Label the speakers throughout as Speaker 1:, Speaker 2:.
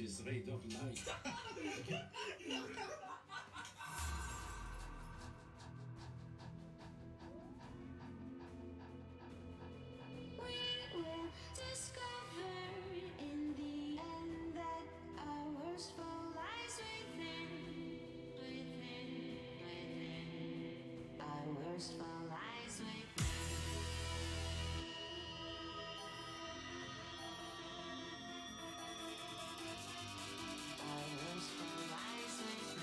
Speaker 1: this rate of light.
Speaker 2: We will discover in the end that our worst fall lies within. Our worst fall lies within. Our worst fall lies within.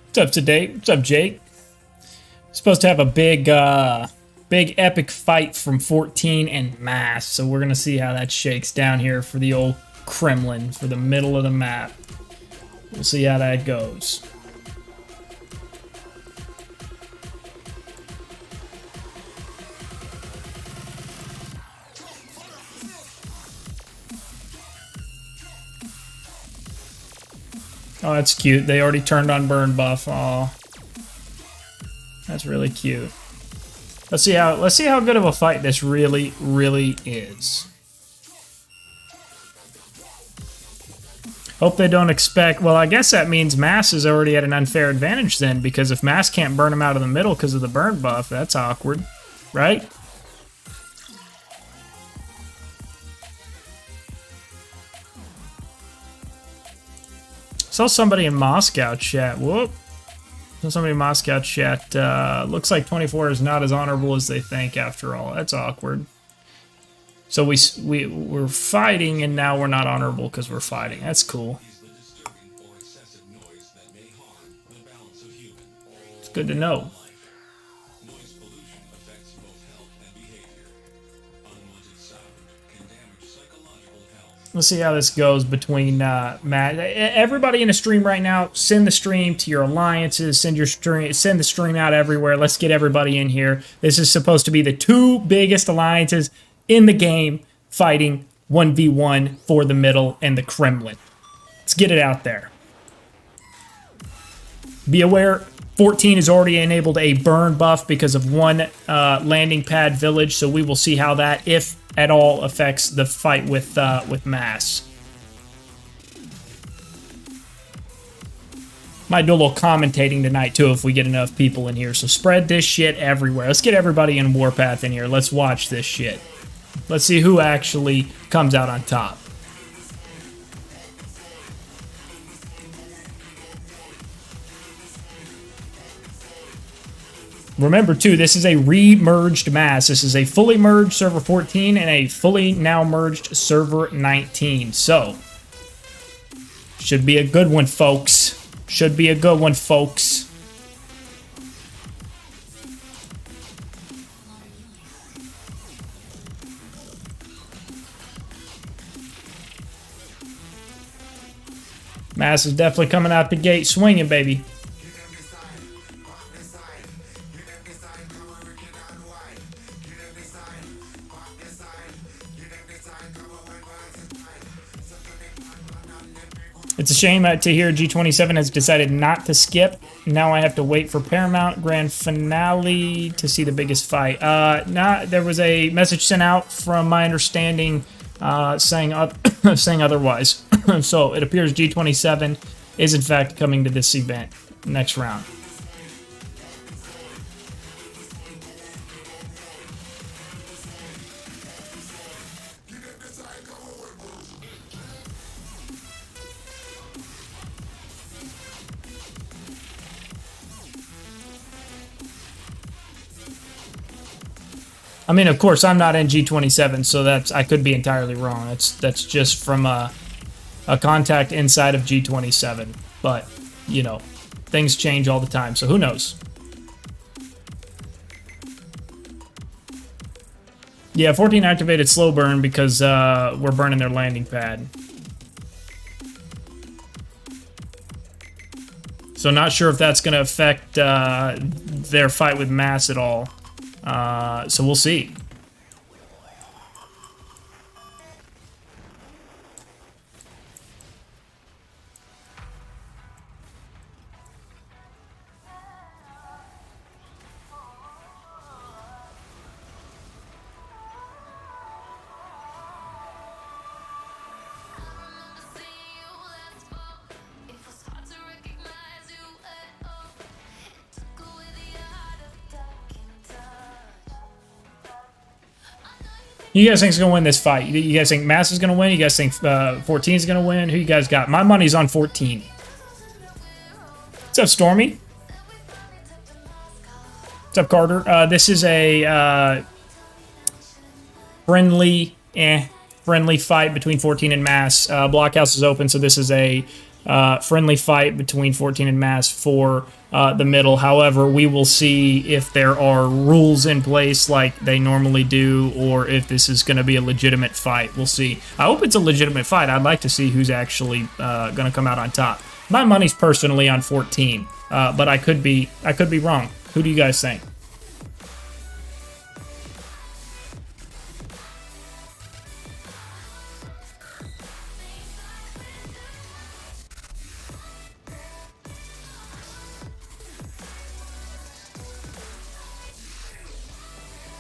Speaker 1: What's up, Today? What's up, Jake? Supposed to have a big epic fight from 14 and Mass, so we're gonna see how that shakes down here for the old Kremlin, for the middle of the map. We'll see how that goes. Oh, that's cute. They already turned on burn buff. Oh, that's really cute. Let's see how good of a fight this really is. Hope they don't expect. Well, I guess that means Mass is already at an unfair advantage then, because if Mass can't burn him out of the middle because of the burn buff, that's awkward, right? Saw somebody in Moscow chat. Whoop. Saw somebody in Moscow chat. Looks like 24 is not as honorable as they think after all. That's awkward. So we're fighting and now we're not honorable because we're fighting. That's cool. It's good to know. Let's see how this goes between Matt. Everybody in the stream right now, send the stream to your alliances. Send the stream out everywhere. Let's get everybody in here. This is supposed to be the two biggest alliances in the game fighting 1v1 for the middle and the Kremlin. Let's get it out there. Be aware, 14 has already enabled a burn buff because of one landing pad village, so we will see how that, if at all, affects the fight with Mass. Might do a little commentating tonight, too, if we get enough people in here. So spread this shit everywhere. Let's get everybody in Warpath in here. Let's watch this shit. Let's see who actually comes out on top. Remember, too, this is a re-merged Mass. This is a fully merged server 14 and a fully now merged server 19. So, should be a good one, folks. Should be a good one, folks. Mass is definitely coming out the gate swinging, baby. It's a shame to hear G27 has decided not to skip. Now I have to wait for Paramount Grand Finale to see the biggest fight. There was a message sent out from my understanding saying otherwise. So it appears G27 is in fact coming to this event next round. I mean, of course, I'm not in G27, so I could be entirely wrong. That's just from a contact inside of G27. But, you know, things change all the time, so who knows? Yeah, 14 activated slow burn because we're burning their landing pad. So not sure if that's going to affect their fight with Mass at all. So we'll see. You guys think is going to win this fight? You guys think Mass is going to win? You guys think 14 is going to win? Who you guys got? My money's on 14. What's up, Stormy? What's up, Carter? This is a friendly fight between 14 and Mass. Blockhouse is open, so this is a friendly fight between 14 and Mass for the middle. However, we will see if there are rules in place like they normally do, or if this is going to be a legitimate fight. We'll see. I hope it's a legitimate fight. I'd like to see who's actually going to come out on top. My money's personally on 14, but I could be wrong. Who do you guys think?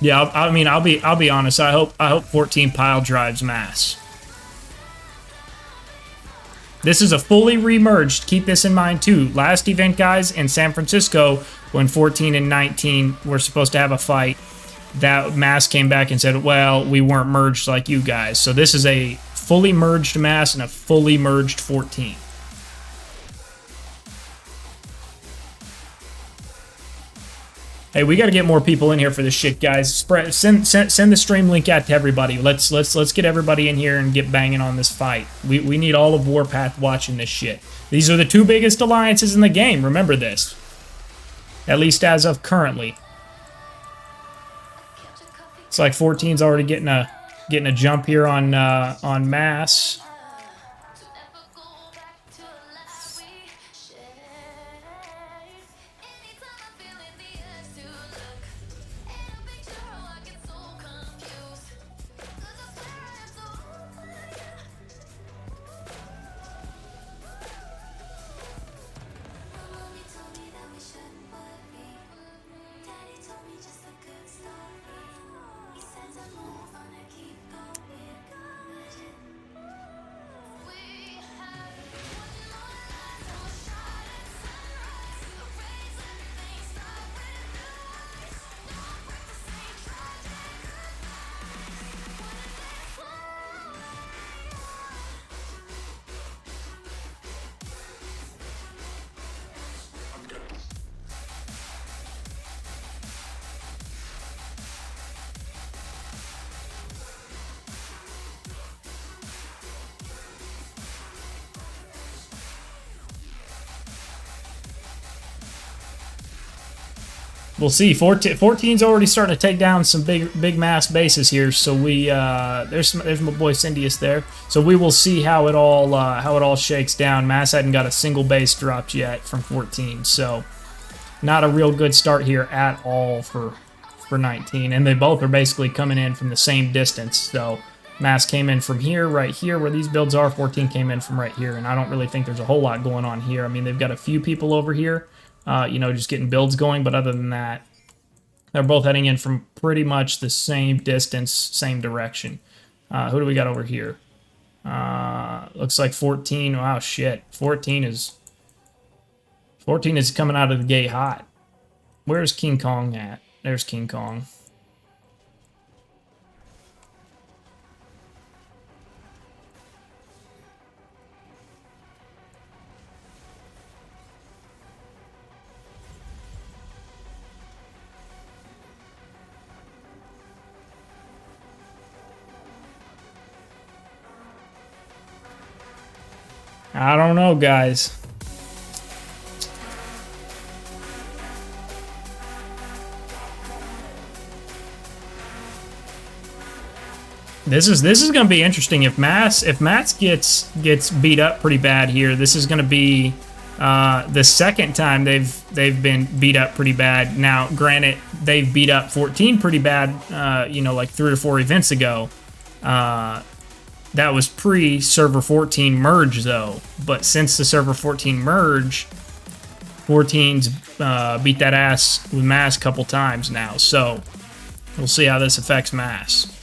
Speaker 1: Yeah, I mean, I'll be honest. I hope 14 pile drives Mass. This is a fully remerged. Keep this in mind too. Last event, guys, in San Francisco, when 14 and 19 were supposed to have a fight, that Mass came back and said, well, we weren't merged like you guys. So this is a fully merged Mass and a fully merged 14. Hey, we got to get more people in here for this shit, guys. Send the stream link out to everybody. Let's get everybody in here and get banging on this fight. We need all of Warpath watching this shit. These are the two biggest alliances in the game. Remember this. At least as of currently. It's like 14's already getting a jump here on Mass. We'll see. 14's already starting to take down some big Mass bases here. So we there's my boy Syndius there. So we will see how it all shakes down. Mass hadn't got a single base dropped yet from 14, so not a real good start here at all for 19. And they both are basically coming in from the same distance. So Mass came in from here, right here, where these builds are. 14 came in from right here, and I don't really think there's a whole lot going on here. I mean, they've got a few people over here. Just getting builds going, but other than that, they're both heading in from pretty much the same distance, same direction. Who do we got over here? Looks like 14. Wow, shit. 14 is coming out of the gate hot. Where's King Kong at? There's King Kong. I don't know, guys. This is going to be interesting. If Mass gets beat up pretty bad here, this is going to be the second time they've been beat up pretty bad. Now, granted, they've beat up 14 pretty bad, like 3 or 4 events ago. That was pre-Server 14 merge, though. But since the Server 14 merge, 14's beat that ass with Mass a couple times now. So we'll see how this affects Mass.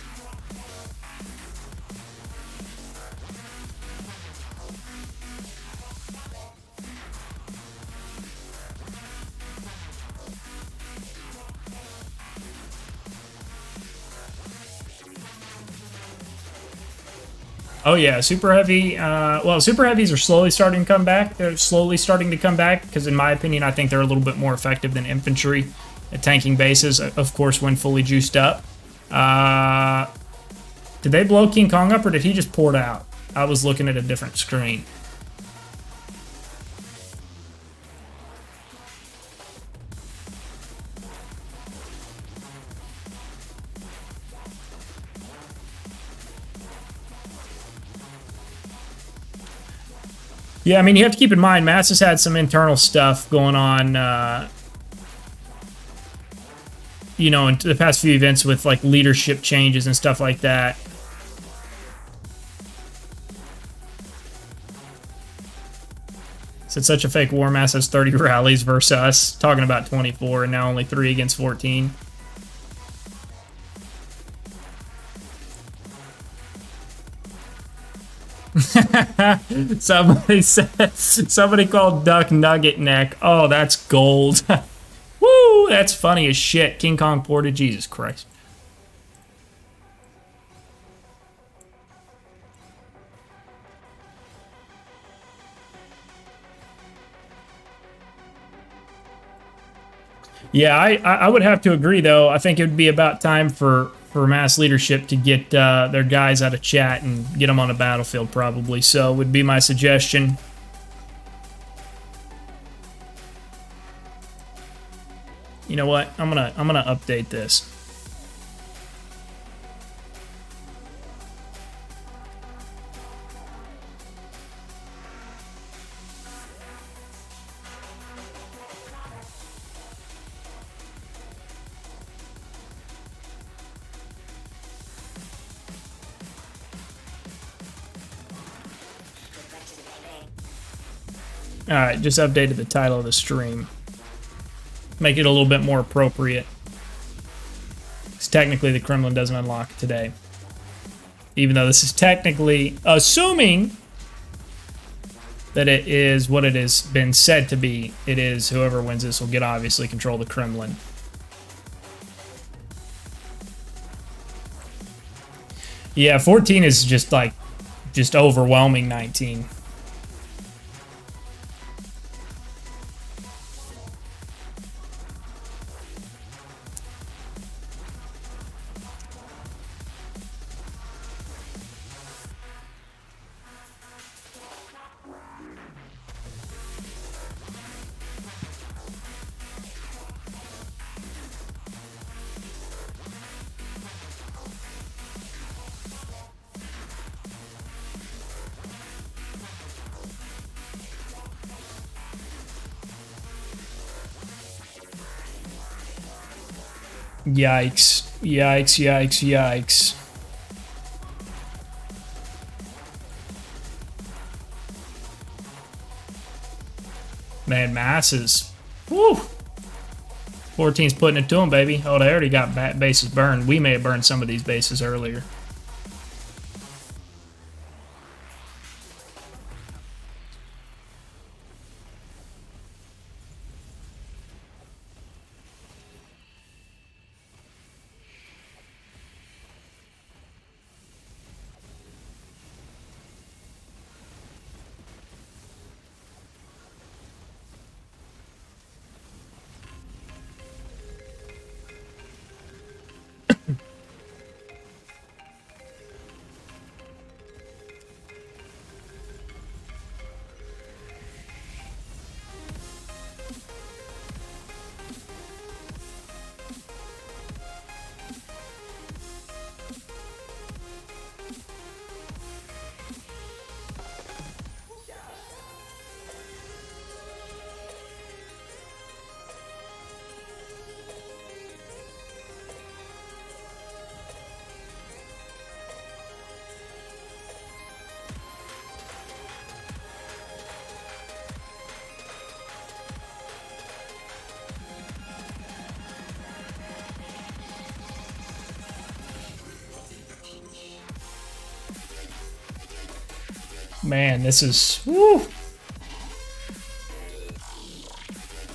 Speaker 1: Oh yeah, Super Heavy. Well, Super Heavies are slowly starting to come back. They're slowly starting to come back because, in my opinion, I think they're a little bit more effective than Infantry at tanking bases. Of course, when fully juiced up. Did they blow King Kong up, or did he just pour it out? I was looking at a different screen. Yeah, I mean, you have to keep in mind, Mass has had some internal stuff going on, you know, in the past few events with, like, leadership changes and stuff like that. It's such a fake war. Mass has 30 rallies versus us, talking about 24, and now only 3 against 14. Somebody said, somebody called Duck Nugget Neck. Oh, that's gold. Woo, that's funny as shit. King Kong ported, Jesus Christ. Yeah, I would have to agree, though. I think it would be about time for Mass leadership to get their guys out of chat and get them on the battlefield, probably. So would be my suggestion. You know what? I'm gonna update this. Alright, just updated the title of the stream. Make it a little bit more appropriate. Because technically the Kremlin doesn't unlock today. Even though this is technically assuming that it is what it has been said to be. It is whoever wins this will get obviously control the Kremlin. Yeah, 14 is just like, just overwhelming 19. Yikes. Yikes, yikes, yikes. Man, masses. Woo! 14's putting it to him, baby. Oh, they already got bases burned. We may have burned some of these bases earlier. Man, this is... Woo!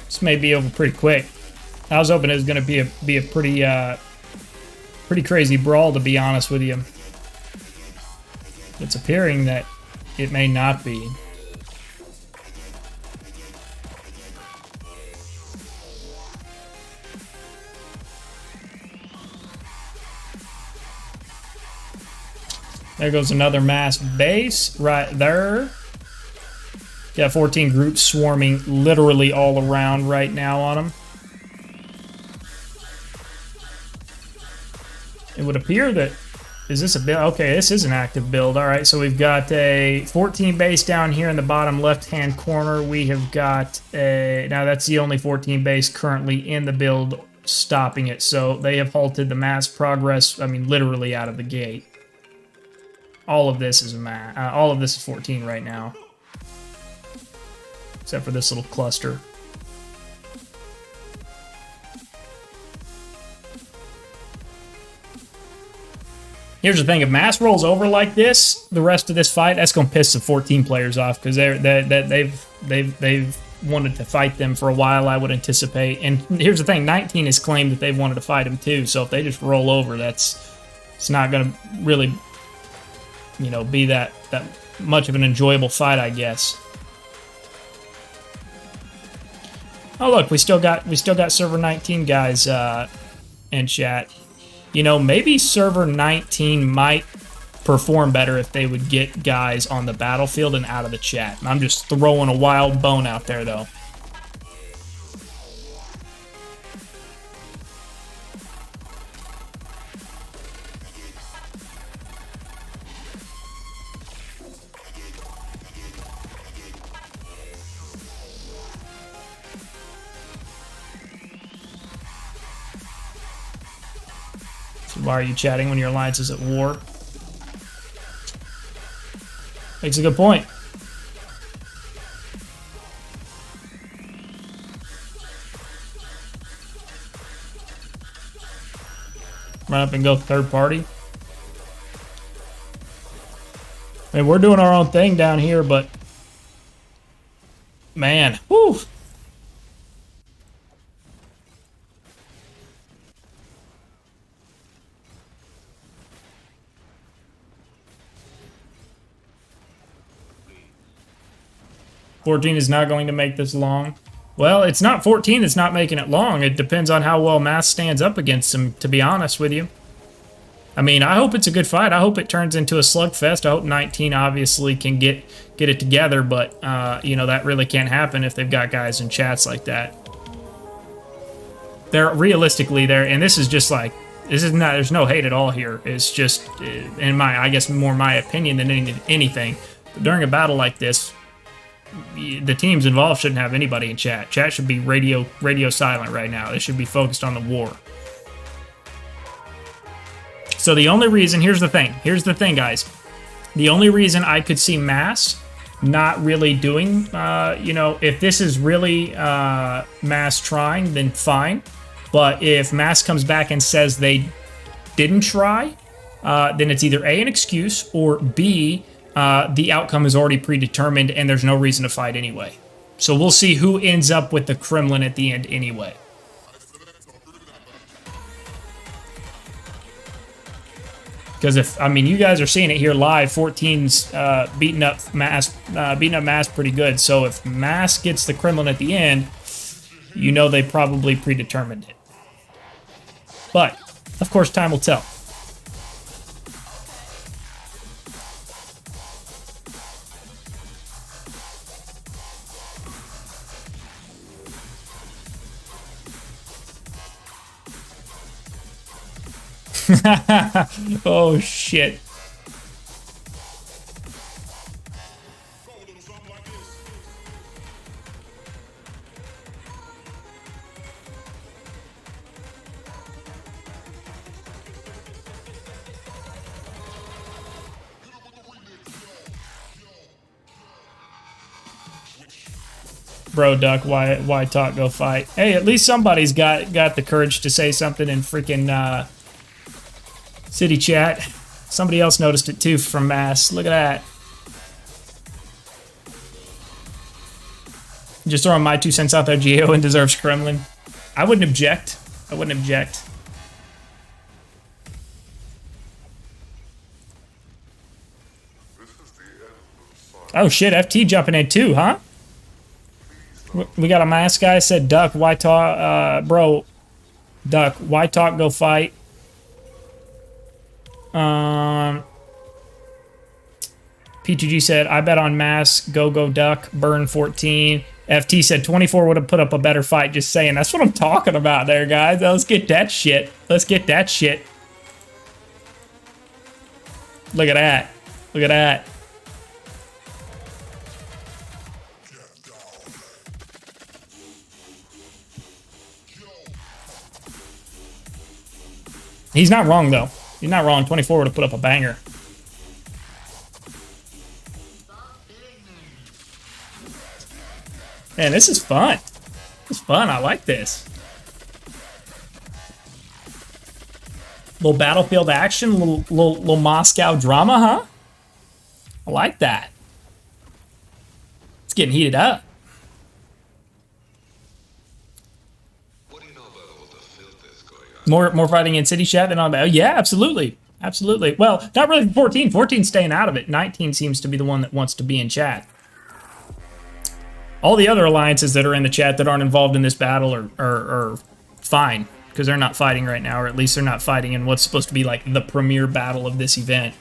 Speaker 1: This may be over pretty quick. I was hoping it was going to be a pretty crazy brawl, to be honest with you. It's appearing that it may not be. There goes another mass base right there. Got 14 groups swarming literally all around right now on them. It would appear that Is this a build? Okay, this is an active build. All right, so we've got a 14 base down here in the bottom left-hand corner. We have got a... Now, that's the only 14 base currently in the build stopping it. So they have halted the mass progress, I mean, literally out of the gate. All of this is all of this is 14 right now. Except for this little cluster. Here's the thing: if mass rolls over like this, the rest of this fight, that's gonna piss the 14 players off because they've wanted to fight them for a while, I would anticipate. And here's the thing: 19 has claimed that they've wanted to fight them too. So if they just roll over, it's not gonna really, you know, be that much of an enjoyable fight, I guess. Oh look, we still got server 19 guys in chat. You know, maybe server 19 might perform better if they would get guys on the battlefield and out of the chat. I'm just throwing a wild bone out there, though. Why are you chatting when your alliance is at war? Makes a good point. Run up and go third party. I mean, we're doing our own thing down here, but man, whew. 14 is not going to make this long. Well, it's not 14 that's not making it long. It depends on how well Mass stands up against him, to be honest with you. I mean, I hope it's a good fight. I hope it turns into a slugfest. I hope 19 obviously can get it together, but, you know, that really can't happen if they've got guys in chats like that. They're realistically there, and this is just like, this is not, there's no hate at all here. It's just, in my, I guess, more my opinion than anything. But during a battle like this, the teams involved shouldn't have anybody in chat. Chat should be radio silent right now. They should be focused on the war. So the only reason, here's the thing, guys. The only reason I could see Mass not really doing, you know, if this is really Mass trying, then fine. But if Mass comes back and says they didn't try, then it's either A, an excuse, or B, the outcome is already predetermined and there's no reason to fight anyway. So we'll see who ends up with the Kremlin at the end anyway. Because if, I mean, you guys are seeing it here live, 14's beating up Mass pretty good. So if Mass gets the Kremlin at the end, you know they probably predetermined it. But, of course, time will tell. Oh shit. Bro, Duck, why talk, go fight? Hey, at least somebody's got the courage to say something in freaking City chat. Somebody else noticed it too from Mass. Look at that. Just throwing my 2 cents out there. Geo and deserves Kremlin. I wouldn't object. I wouldn't object. Oh shit, FT jumping in too, huh? We got a Mass guy said, Duck, why talk, bro, Duck, why talk, go fight. P2G said, I bet on Mass, go Duck, burn 14. FT said 24 would have put up a better fight, just saying. That's what I'm talking about there, guys. Let's get that shit. Let's get that shit. Look at that. Look at that. He's not wrong, though. He's not wrong. 24 would have put up a banger. Man, this is fun. This is fun. I like this. Little battlefield action, little Moscow drama, huh? I like that. It's getting heated up.
Speaker 3: What do you know about all the filth that's going on?
Speaker 1: More fighting in City Chat than on. Oh, yeah, absolutely. Absolutely. Well, not really for 14. 14's staying out of it. 19 seems to be the one that wants to be in chat. All the other alliances that are in the chat that aren't involved in this battle are fine, because they're not fighting right now, or at least they're not fighting in what's supposed to be like the premier battle of this event.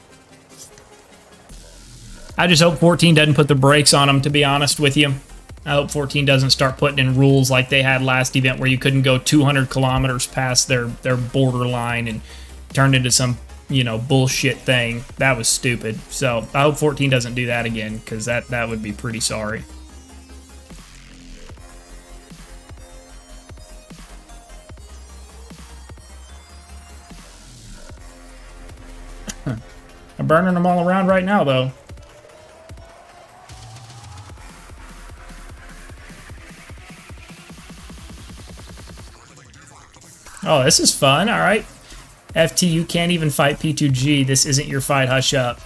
Speaker 1: I just hope 14 doesn't put the brakes on them, to be honest with you. I hope 14 doesn't start putting in rules like they had last event where you couldn't go 200 kilometers past their border line and turned into some, you know, bullshit thing. That was stupid. So I hope 14 doesn't do that again, because that would be pretty sorry. I'm burning them all around right now, though. Oh, this is fun. All right. FT, you can't even fight P2G. This isn't your fight. Hush up.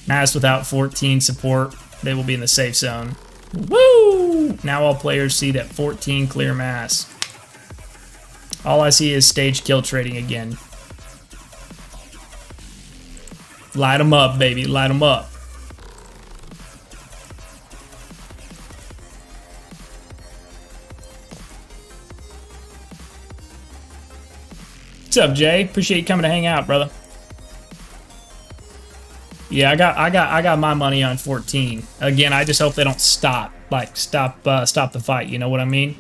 Speaker 1: Mass without 14 support. They will be in the safe zone. Woo! Now all players see that 14 clear mass. All I see is stage kill trading again. Light them up, baby. Light them up. What's up, Jay? Appreciate you coming to hang out, brother. Yeah, I got my money on 14. Again, I just hope they don't stop. Like stop the fight. You know what I mean?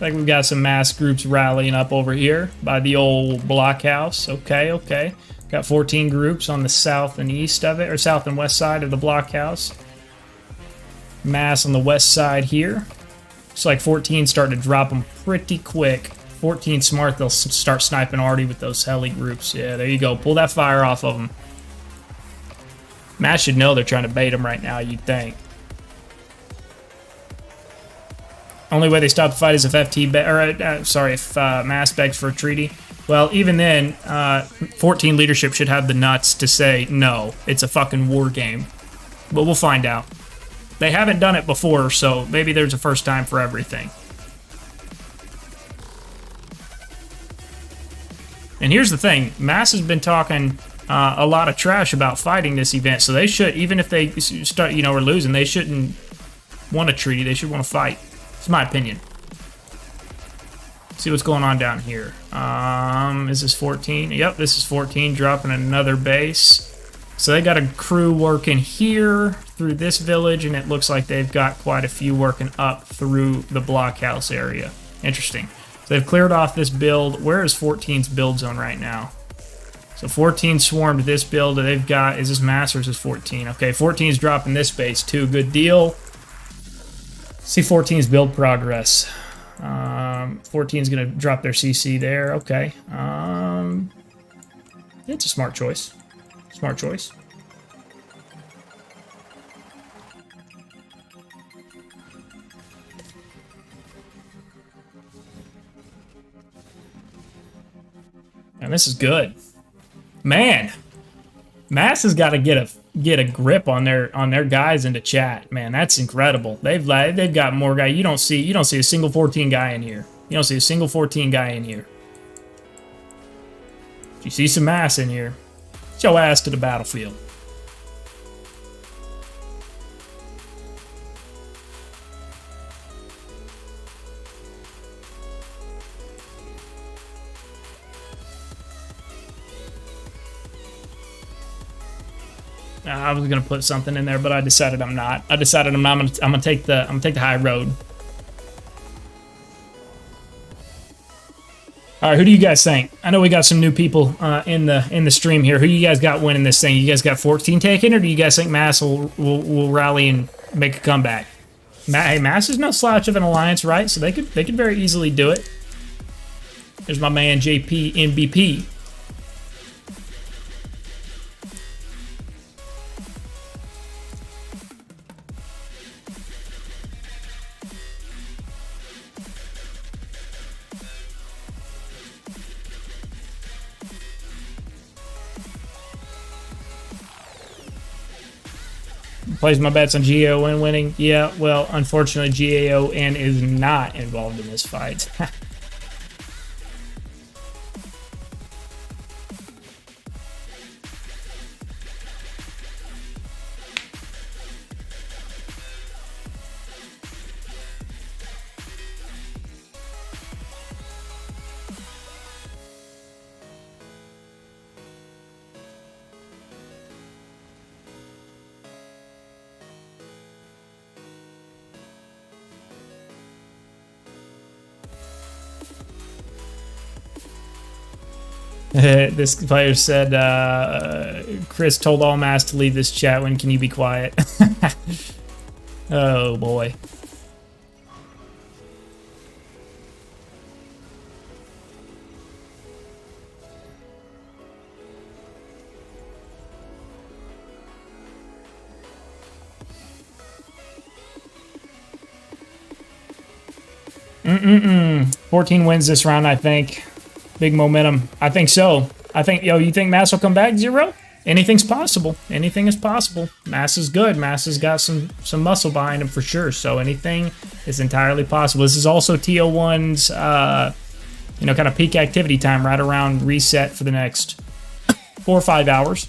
Speaker 1: Like we've got some mass groups rallying up over here by the old blockhouse. Okay, okay. Got 14 groups on the south and east of it, or south and west side of the blockhouse. Mass on the west side here. Looks like 14 starting to drop them pretty quick. 14 smart, they'll start sniping already with those heli groups. Yeah, there you go. Pull that fire off of them. Mass should know they're trying to bait them right now, you'd think. Only way they stop the fight is if if Mass begs for a treaty. Well, even then, 14 leadership should have the nuts to say, no, it's a fucking war game. But we'll find out. They haven't done it before, so maybe there's a first time for everything. And here's the thing. Mass has been talking a lot of trash about fighting this event, so they should, even if they start, are losing, they shouldn't want a treaty. They should want to fight. It's my opinion. See what's going on down here. Is this 14? Yep, this is 14 dropping another base. So they got a crew working here through this village, and it looks like they've got quite a few working up through the blockhouse area. Interesting. So they've cleared off this build. Where is 14's build zone right now? So 14 swarmed this build that they've got. Is this Mass or is this 14? Okay, 14's dropping this base too. Good deal. See 14's build progress. 14's going to drop their CC there. Okay. It's a smart choice. Smart choice. And this is good. Man, Mass has got to get a grip on their guys into chat. Man, that's incredible. They've got more guys. You don't see a single 14 guy in here. You don't see a single 14 guy in here. You see some Mass in here. Get your ass to the battlefield. I was gonna put something in there, but I decided I'm not. I decided I'm not. I'm gonna take the high road. All right, who do you guys think? I know we got some new people in the stream here. Who you guys got winning this thing? You guys got 14 taken, or do you guys think Mass will rally and make a comeback? Hey, Mass is no slouch of an alliance, right? So they could very easily do it. There's my man JP MVP. Plays my bets on GAON winning. Yeah, well, unfortunately, GAON is not involved in this fight. This player said, Chris told all Mass to leave this chat. When can you be quiet? Oh, boy. Mm-mm-mm. 14 wins this round, I think. Big momentum. I think so. I think, you think Mass will come back 0? Anything's possible. Anything is possible. Mass is good. Mass has got some muscle behind him for sure. So anything is entirely possible. This is also TO1's, kind of peak activity time right around reset for the next 4 or 5 hours.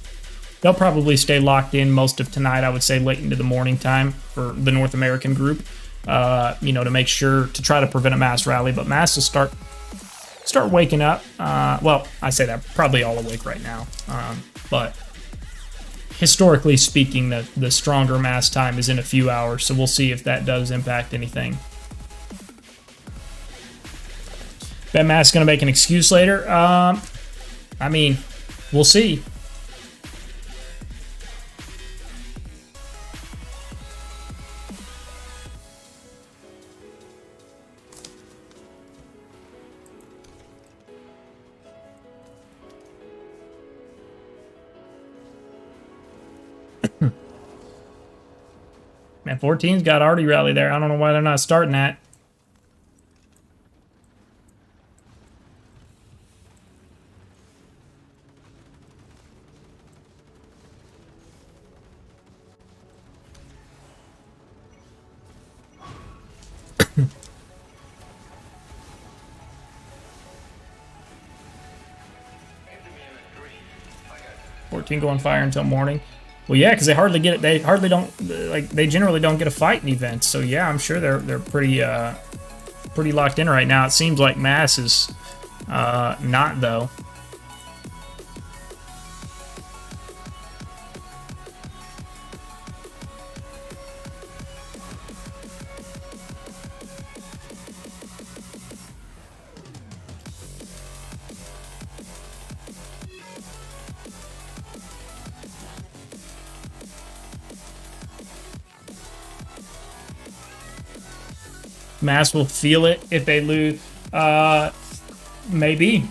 Speaker 1: They'll probably stay locked in most of tonight, I would say late into the morning time for the North American group, to make sure to try to prevent a Mass rally. But Mass will start waking up. Well, I say that, probably all awake right now. But historically speaking, the stronger Mass time is in a few hours, so we'll see if that does impact anything. Bet Mass is going to make an excuse later. I mean, we'll see. Man, 14's got Artie Rally there. I don't know why they're not starting that. Going fire until morning. Well, yeah, because they hardly get it. They hardly don't they generally don't get a fight in events. So yeah, I'm sure they're pretty locked in right now. It seems like Mass is not though. Mass will feel it if they lose. Maybe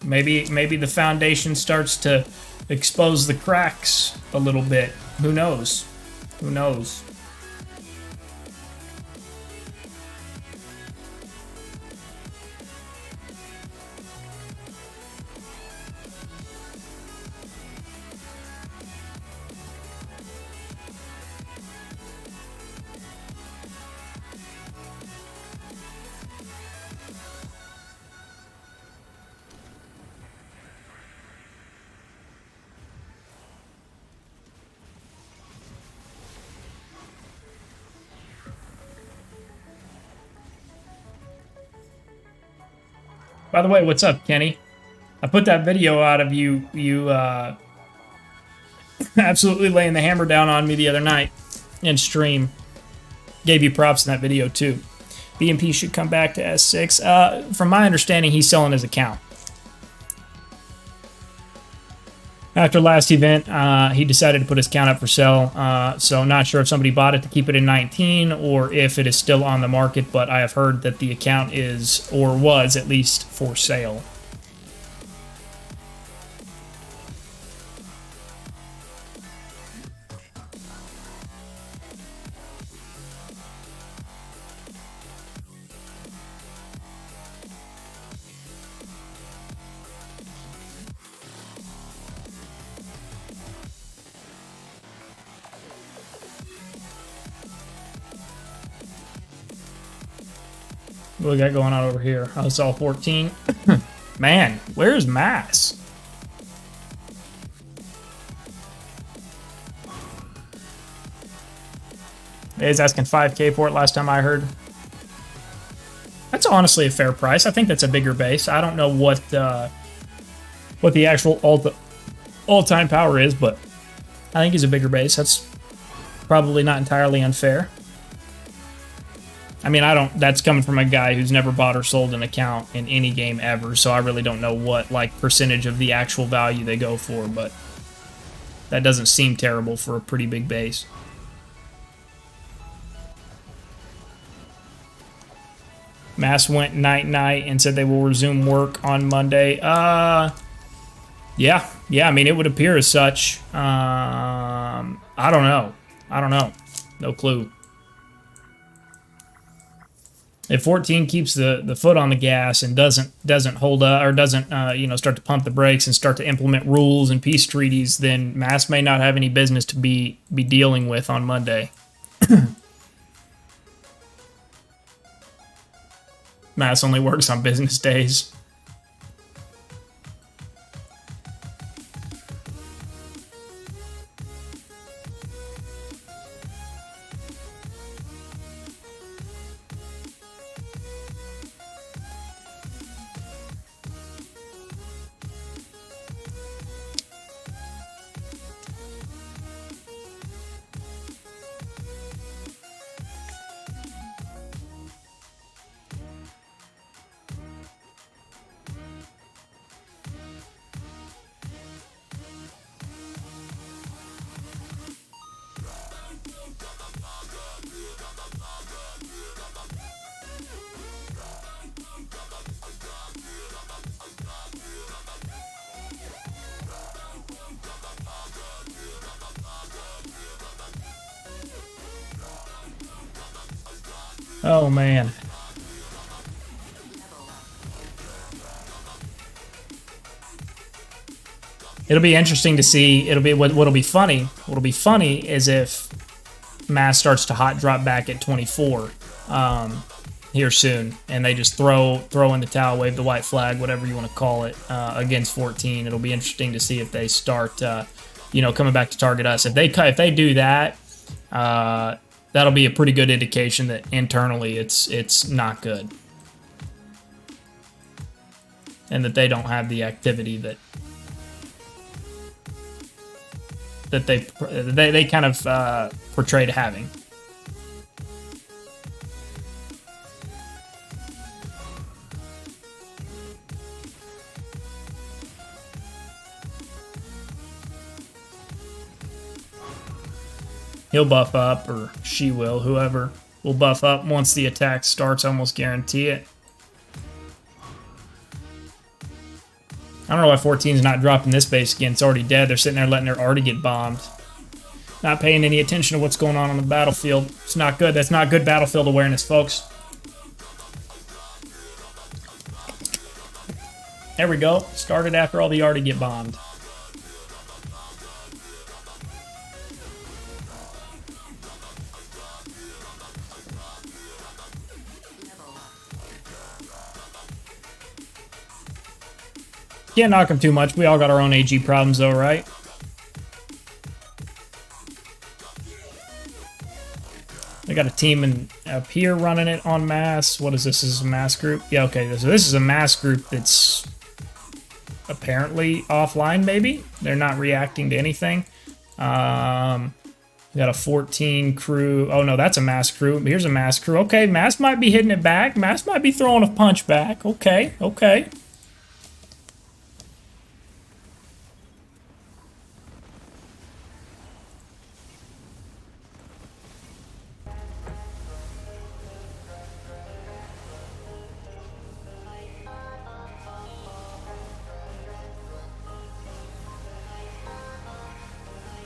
Speaker 1: the foundation starts to expose the cracks a little bit. Who knows? Who knows? By the way, what's up, Kenny? I put that video out of you absolutely laying the hammer down on me the other night in stream. Gave you props in that video too. BMP should come back to S6. From my understanding, he's selling his account. After last event, he decided to put his account up for sale. So not sure if somebody bought it to keep it in 19 or if it is still on the market, but I have heard that the account is, or was at least, for sale. What we got going on over here? Oh, it's all 14. Man, where's Mass? He's asking 5K for it last time I heard. That's honestly a fair price. I think that's a bigger base. I don't know what the actual all-time power is, but I think he's a bigger base. That's probably not entirely unfair. I mean, that's coming from a guy who's never bought or sold an account in any game ever, so I really don't know what, like, percentage of the actual value they go for, but that doesn't seem terrible for a pretty big base. Mass went night-night and said they will resume work on Monday. Yeah, I mean, it would appear as such. I don't know. No clue. If 14 keeps the foot on the gas and doesn't hold up or doesn't start to pump the brakes and start to implement rules and peace treaties, then Mass may not have any business to be dealing with on Monday. Mass only works on business days. Oh, man. It'll be interesting to see. What'll be funny. What'll be funny is if Mass starts to hot drop back at 24 here soon, and they just throw in the towel, wave the white flag, whatever you want to call it, against 14. It'll be interesting to see if they start, coming back to target us. If they do that, that'll be a pretty good indication that internally it's not good, and that they don't have the activity that they kind of portrayed having. He'll buff up, or she will, whoever will buff up once the attack starts, almost guarantee it. I don't know why 14's not dropping this base again. It's already dead. They're sitting there letting their arty get bombed. Not paying any attention to what's going on the battlefield. It's not good. That's not good battlefield awareness, folks. There we go. Started after all the arty get bombed. Can't knock them too much. We all got our own AG problems, though, right? They got a team up here running it on Mass. What is this? This is a Mass group? Yeah, okay. So this is a Mass group that's apparently offline, maybe? They're not reacting to anything. We got a 14 crew. Oh no, that's a mass crew. Here's a mass crew. Okay, mass might be hitting it back. Mass might be throwing a punch back. Okay, okay.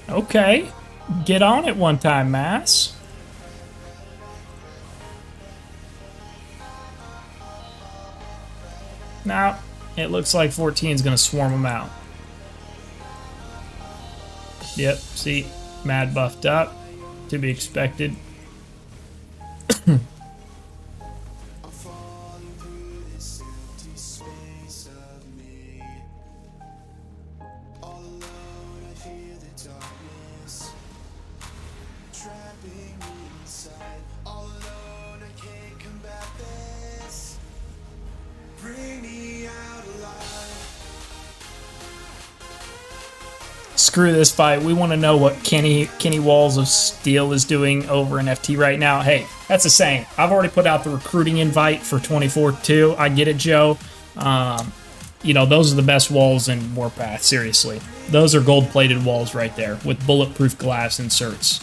Speaker 1: Okay. Get on it one time, Mass. Now, it looks like 14 is going to swarm them out. Yep, see, mad buffed up. To be expected. Screw this fight. We want to know what Kenny Walls of Steel is doing over in FT right now. Hey, that's the saying. I've already put out the recruiting invite for 24-2. I get it, Joe. You know, those are the best walls in Warpath, seriously. Those are gold-plated walls right there with bulletproof glass inserts.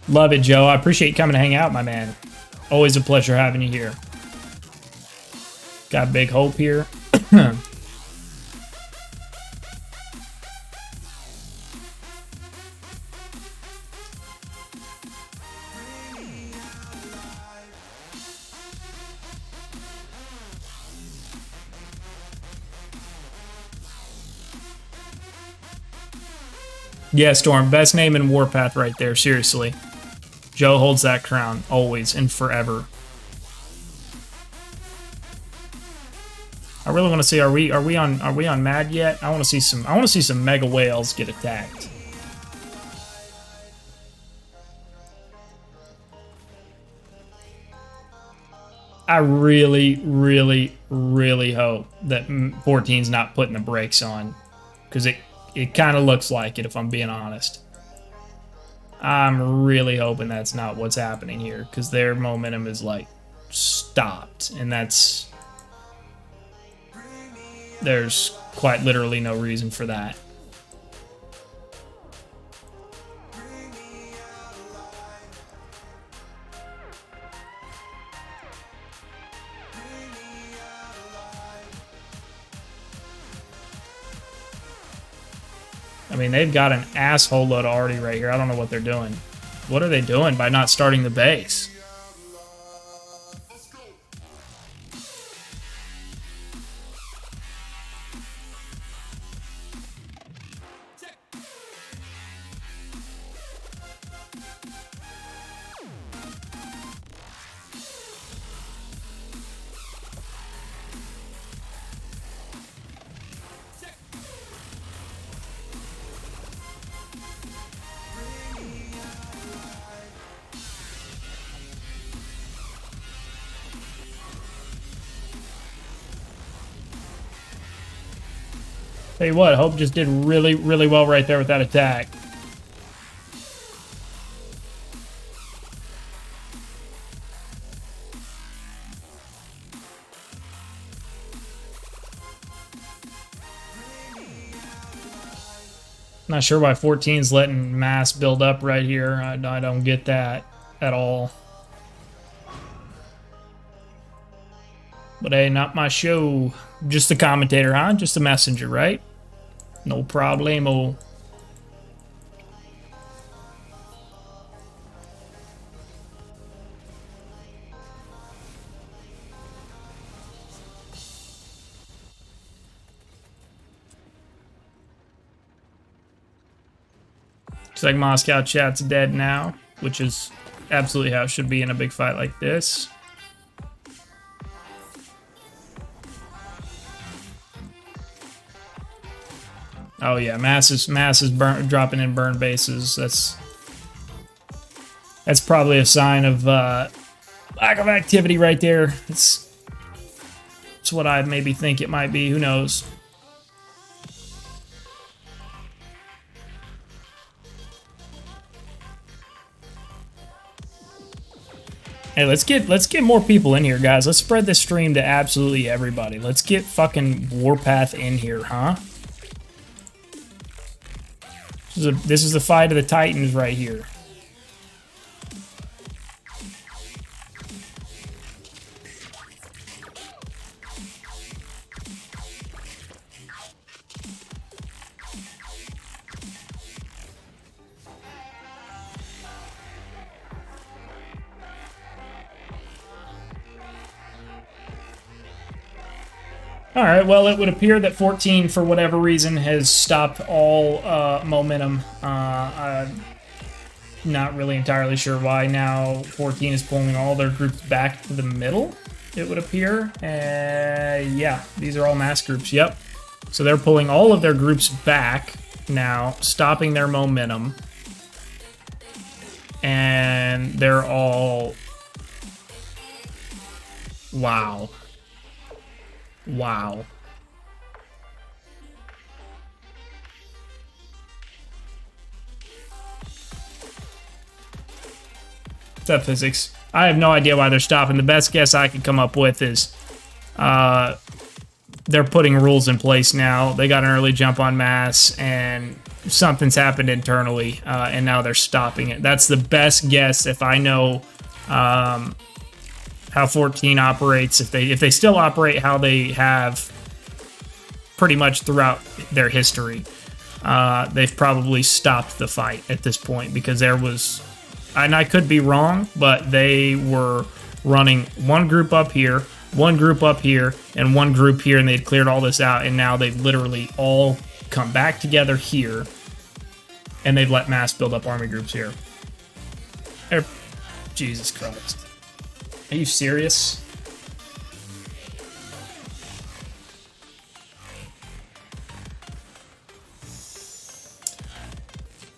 Speaker 1: Love it, Joe. I appreciate you coming to hang out, my man. Always a pleasure having you here. Got big hope here. Yeah, Storm. Best name in Warpath right there, seriously. Joe holds that crown, always and forever. I really want to see, are we on Mad yet? I want to see some mega whales get attacked. I really, really, really hope that 14's not putting the brakes on, because it kind of looks like it, if I'm being honest. I'm really hoping that's not what's happening here, because their momentum is, like, stopped, and there's quite literally no reason for that. I mean, they've got an asshole load already right here. I don't know what they're doing. What are they doing by not starting the base? Tell you what, Hope just did really, really well right there with that attack. Not sure why 14's letting mass build up right here. I don't get that at all. But hey, not my show. Just a commentator, huh? Just a messenger, right? No problemo. Looks like Moscow chat's dead now, which is absolutely how it should be in a big fight like this. Oh yeah, mass is dropping in burn bases. That's probably a sign of lack of activity right there. It's what I maybe think it might be. Who knows? Hey, let's get more people in here, guys. Let's spread this stream to absolutely everybody. Let's get fucking Warpath in here, huh? This is the fight of the Titans right here. All right, well, it would appear that 14, for whatever reason, has stopped all momentum. I'm not really entirely sure why. Now 14 is pulling all their groups back to the middle, it would appear. Yeah, these are all mass groups, yep. So they're pulling all of their groups back now, stopping their momentum. And they're all... Wow. Wow. What's up, physics? I have no idea why they're stopping. The best guess I could come up with is they're putting rules in place now. They got an early jump on mass, and something's happened internally, and now they're stopping it. That's the best guess if I know how 14 operates, if they still operate how they have pretty much throughout their history. They've probably stopped the fight at this point, because there was, and I could be wrong, but they were running one group up here, one group up here, and one group here, and they'd cleared all this out, and now they've literally all come back together here, and they've let mass build up army groups here. Jesus Christ. Are you serious?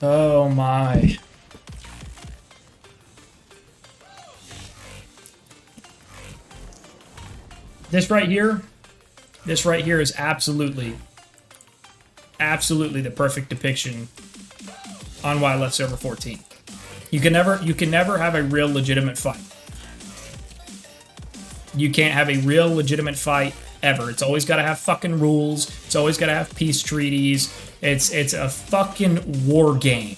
Speaker 1: Oh my. This right here is absolutely the perfect depiction on why I left server 14. You can never have a real legitimate fight. You can't have a real legitimate fight ever. It's always got to have fucking rules. It's always got to have peace treaties. It's a fucking war game.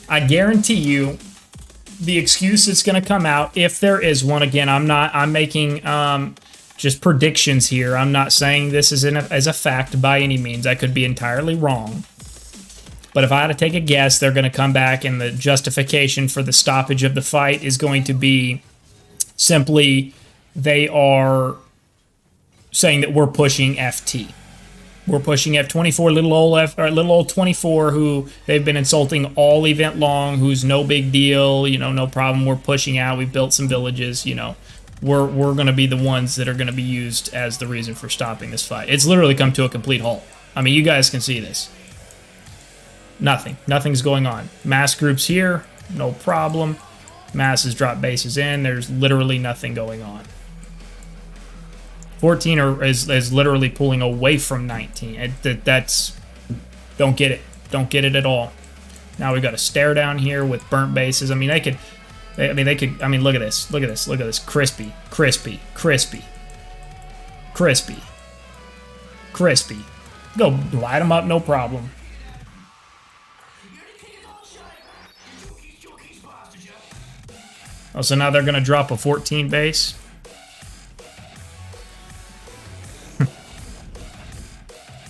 Speaker 1: I guarantee you the excuse that's going to come out, if there is one, again, I'm making just predictions here. I'm not saying this is as a fact by any means. I could be entirely wrong. But if I had to take a guess, they're going to come back, and the justification for the stoppage of the fight is going to be simply they are saying that we're pushing FT. We're pushing F24, little old 24, who they've been insulting all event long, who's no big deal, you know, no problem. We're pushing out. We've built some villages, you know. We're going to be the ones that are going to be used as the reason for stopping this fight. It's literally come to a complete halt. I mean, you guys can see this. Nothing's going on. Mass groups here, no problem. Mass has dropped bases in. There's literally nothing going on. 14 is literally pulling away from 19. That's don't get it. Don't get it at all. Now we've got a stare down here with burnt bases. I mean, they could. I mean, look at this. Look at this. Look at this. Crispy. Crispy. Crispy. Crispy. Crispy. Go light them up, no problem. Oh, so now they're going to drop a 14 base?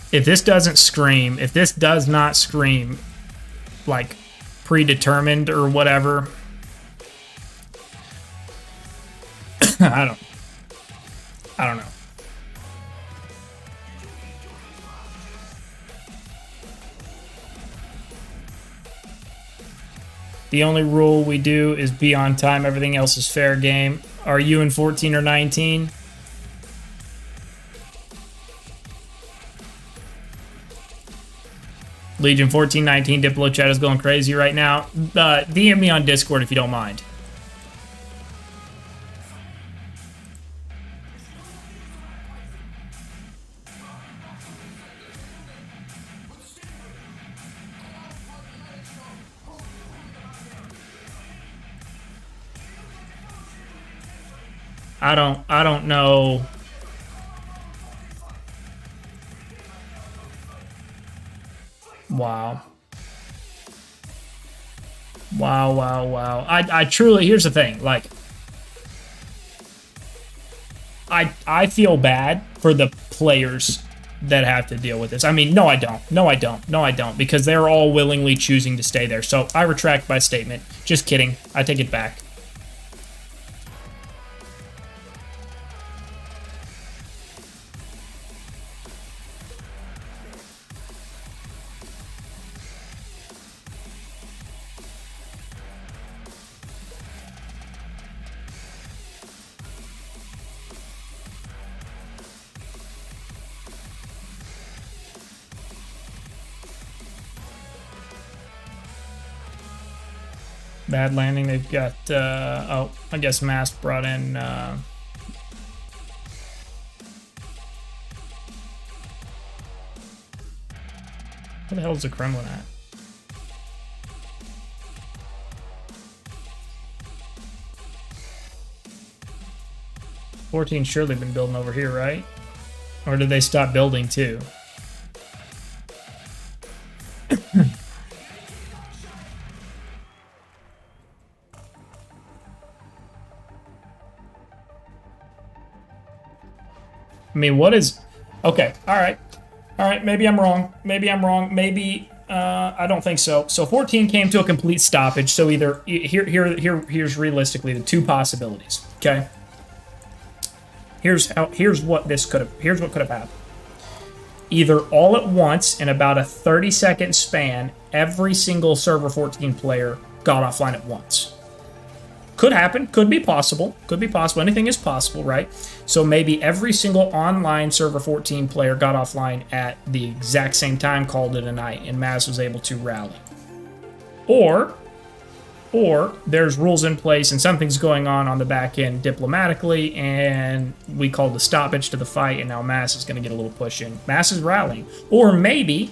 Speaker 1: If this doesn't scream, if this does not scream, like, predetermined or whatever, I don't know. The only rule we do is be on time. Everything else is fair game. Are you in 14 or 19? Legion 1419 Diplo chat is going crazy right now. DM me on Discord if you don't mind. I don't know. Wow. Wow. I truly, here's the thing, like, I feel bad for the players that have to deal with this. I mean, no, I don't, because they're all willingly choosing to stay there. So I retract my statement. Just kidding. I take it back. Bad landing. They've got, oh, I guess Mass brought in, where the hell is the Kremlin at? '14 surely been building over here, right? Or did they stop building too? I mean, what is... Okay, all right. Maybe I'm wrong. Maybe I don't think so. So 14 came to a complete stoppage. So either here's realistically the two possibilities. Okay. Here's what could have happened. Either all at once in about a 30-second span, every single server 14 player got offline at once. Could happen. Could be possible. Anything is possible, right? So maybe every single online server 14 player got offline at the exact same time, called it a night, and Maz was able to rally. Or there's rules in place and something's going on the back end diplomatically, and we called the stoppage to the fight, and now Maz is going to get a little push in. Maz is rallying. Or maybe,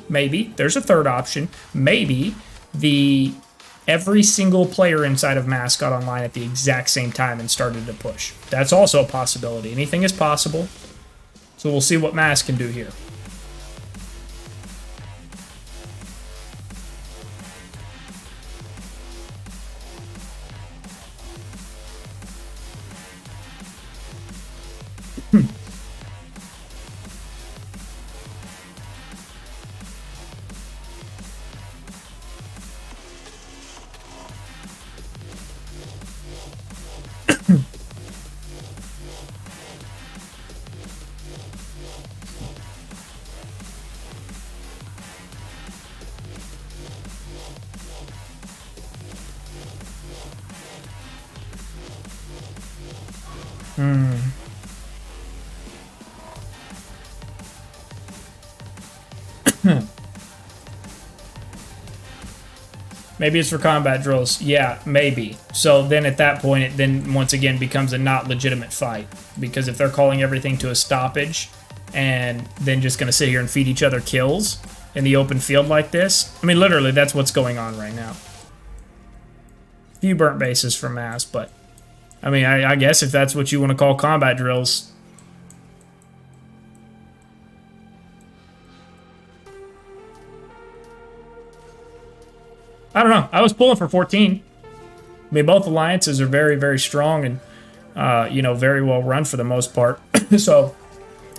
Speaker 1: there's a third option. Maybe every single player inside of Mass got online at the exact same time and started to push. That's also a possibility. Anything is possible. So we'll see what Mass can do here. Maybe it's for combat drills. Yeah, maybe. So then at that point, it then once again becomes a not legitimate fight. Because if they're calling everything to a stoppage and then just going to sit here and feed each other kills in the open field like this, I mean, literally, that's what's going on right now. Few burnt bases from Mass, but I mean, I guess if that's what you want to call combat drills. I don't know. I was pulling for 14. I mean, both alliances are very, very strong and, you know, very well run for the most part. So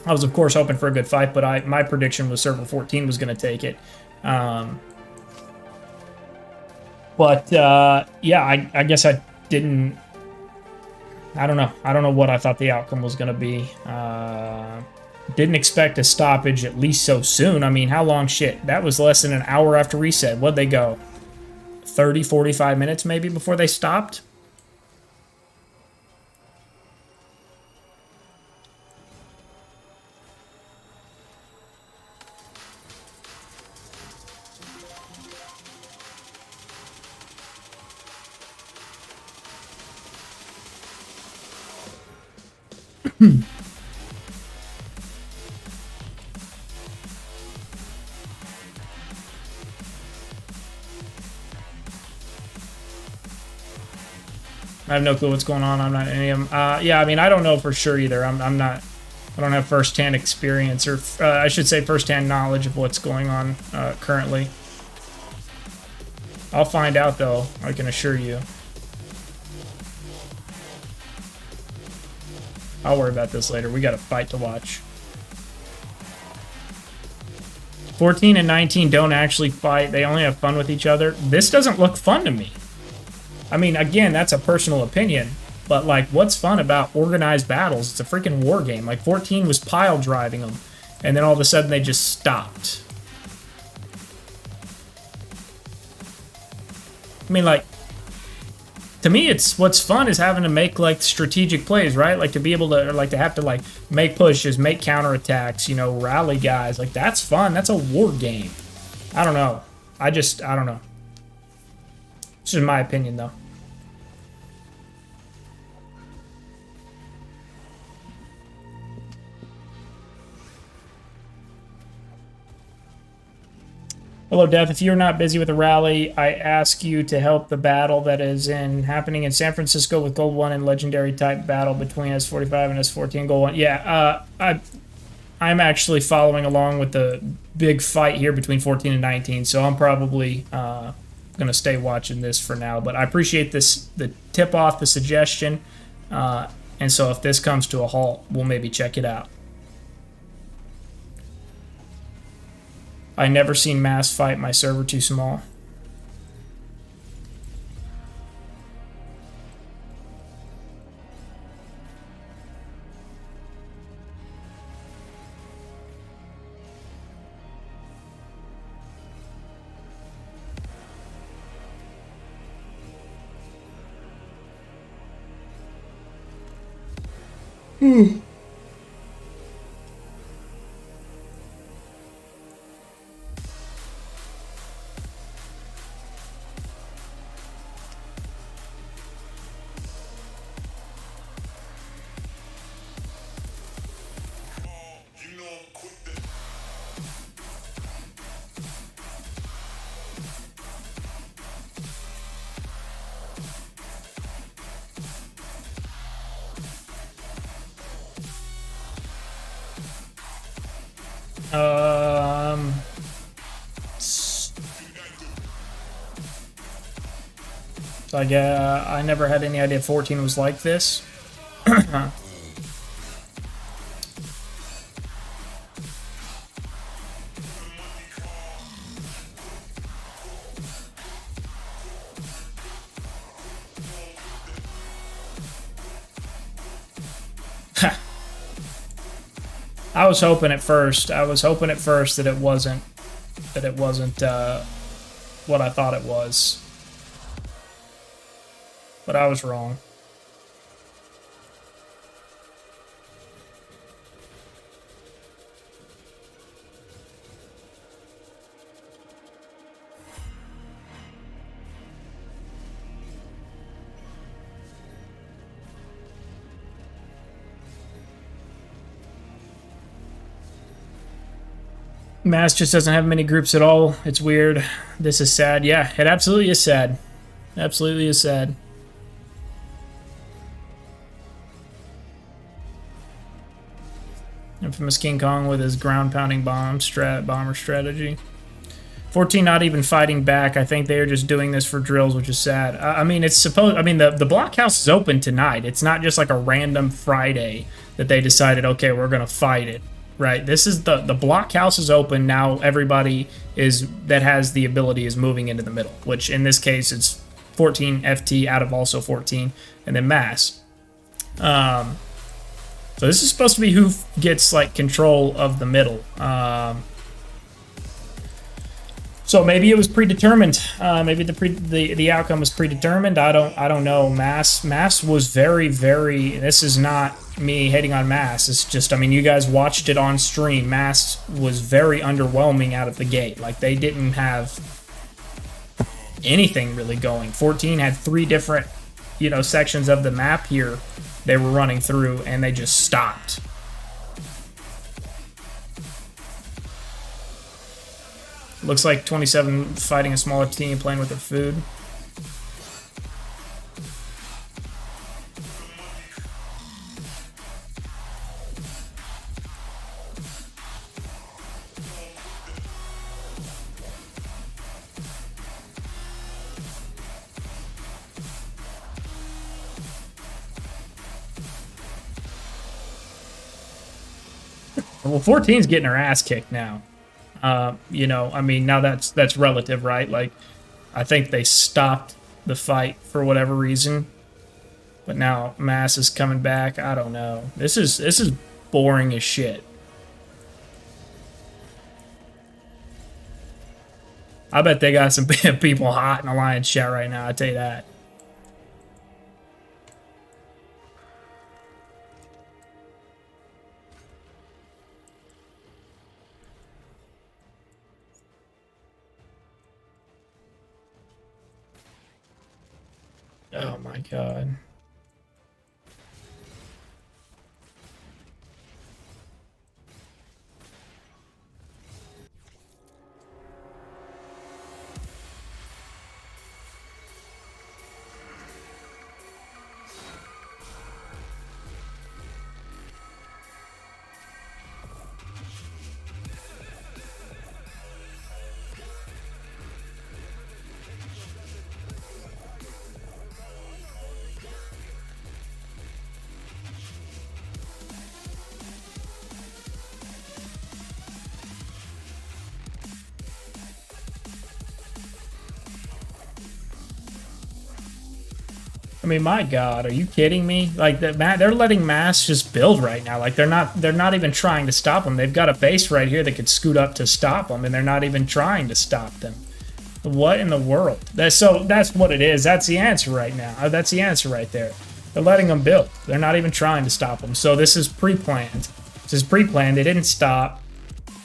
Speaker 1: I was, of course, hoping for a good fight, but my prediction was server 14 was going to take it. Yeah, I guess I didn't... I don't know. I don't know what I thought the outcome was going to be. Didn't expect a stoppage at least so soon. I mean, how long? Shit, that was less than an hour after reset. What'd they go? 30, 45 minutes maybe before they stopped? I have no clue what's going on. I'm not any of them. Yeah, I mean, I don't know for sure either. I'm not. I don't have first-hand experience, or I should say first-hand knowledge of what's going on currently. I'll find out, though, I can assure you. I'll worry about this later. We got a fight to watch. 14 and 19 don't actually fight. They only have fun with each other. This doesn't look fun to me. I mean, again, that's a personal opinion. But, like, what's fun about organized battles? It's a freaking war game. Like, 14 was pile driving them. And then all of a sudden they just stopped. I mean, like, to me, it's what's fun is having to make, like, strategic plays, right? Like, to be able to, or, like, to have to, like, make pushes, make counterattacks, you know, rally guys. Like, that's fun. That's a war game. I don't know. I don't know. It's just my opinion, though. Hello, Death. If you're not busy with a rally, I ask you to help the battle that is happening in San Francisco with Gold 1 and Legendary type battle between S45 and S14 Gold 1. Yeah, I'm actually following along with the big fight here between 14 and 19, so I'm probably going to stay watching this for now. But I appreciate the tip-off, the suggestion, and so if this comes to a halt, we'll maybe check it out. I never seen Mass fight, my server too small. So I never had any idea 14 was like this. I was hoping at first that it wasn't what I thought it was. But I was wrong. Mass just doesn't have many groups at all. It's weird. This is sad. Yeah, it absolutely is sad. Absolutely is sad. Infamous King Kong with his ground-pounding bomber strategy. 14 not even fighting back. I think they are just doing this for drills, which is sad. I mean, it's supposed. I mean, the blockhouse is open tonight. It's not just like a random Friday that they decided, okay, we're gonna fight it, right? This is the blockhouse is open now. Everybody that has the ability is moving into the middle, which in this case it's 14 FT out of also 14, and then Mass. So this is supposed to be who gets like control of the middle. So maybe it was predetermined. Maybe the outcome was predetermined. I don't know. Mass was very. This is not me hating on Mass. It's just, I mean, you guys watched it on stream. Mass was very underwhelming out of the gate. Like, they didn't have anything really going. 14 had 3 different, sections of the map here they were running through, and they just stopped. Looks like 27 fighting a smaller team playing with their food. Well, 14's getting her ass kicked now. You know, I mean, now that's relative, right? Like, I think they stopped the fight for whatever reason, but now Mass is coming back. I don't know. This is boring as shit. I bet they got some people hot in Alliance chat right now. I tell you that. Oh my god. I mean, my God, are you kidding me? Like they're letting Mass just build right now. Like they're not even trying to stop them. They've got a base right here that could scoot up to stop them, and they're not even trying to stop them. What in the world? That's what it is. That's the answer right now. That's the answer right there. They're letting them build. They're not even trying to stop them. So this is pre-planned. This is pre-planned. They didn't stop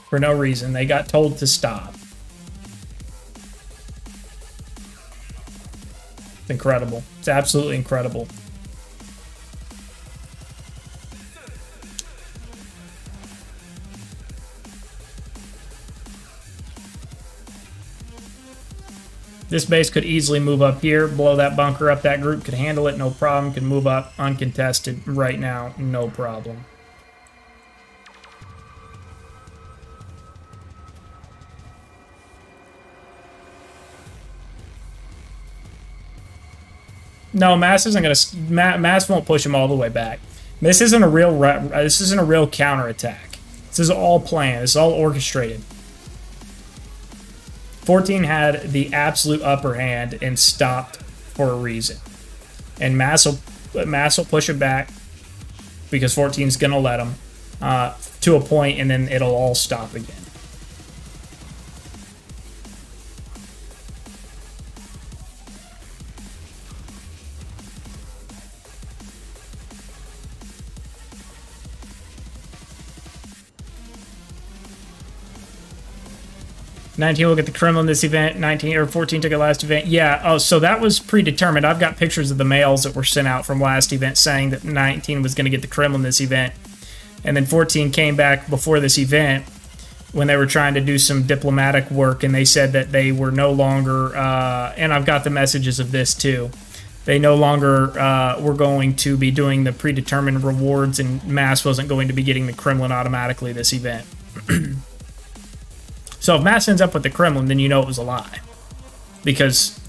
Speaker 1: for no reason. They got told to stop. It's incredible. It's absolutely incredible. This base could easily move up here, blow that bunker up. That group could handle it, no problem. Can move up uncontested right now, no problem. No, Mass isn't gonna. Mass won't push him all the way back. This isn't a real. This isn't a real counterattack. This is all planned. This is all orchestrated. 14 had the absolute upper hand and stopped for a reason. And Mass will push it back because 14's gonna let him to a point, and then it'll all stop again. '19 will get the Kremlin this event. 19 or 14 took it last event. Yeah. Oh, so that was predetermined. I've got pictures of the mails that were sent out from last event saying that 19 was going to get the Kremlin this event, and then 14 came back before this event when they were trying to do some diplomatic work, and they said that they were no longer. And I've got the messages of this too. They no longer were going to be doing the predetermined rewards, and Mass wasn't going to be getting the Kremlin automatically this event. So if Mass ends up with the Kremlin, then you know it was a lie. Because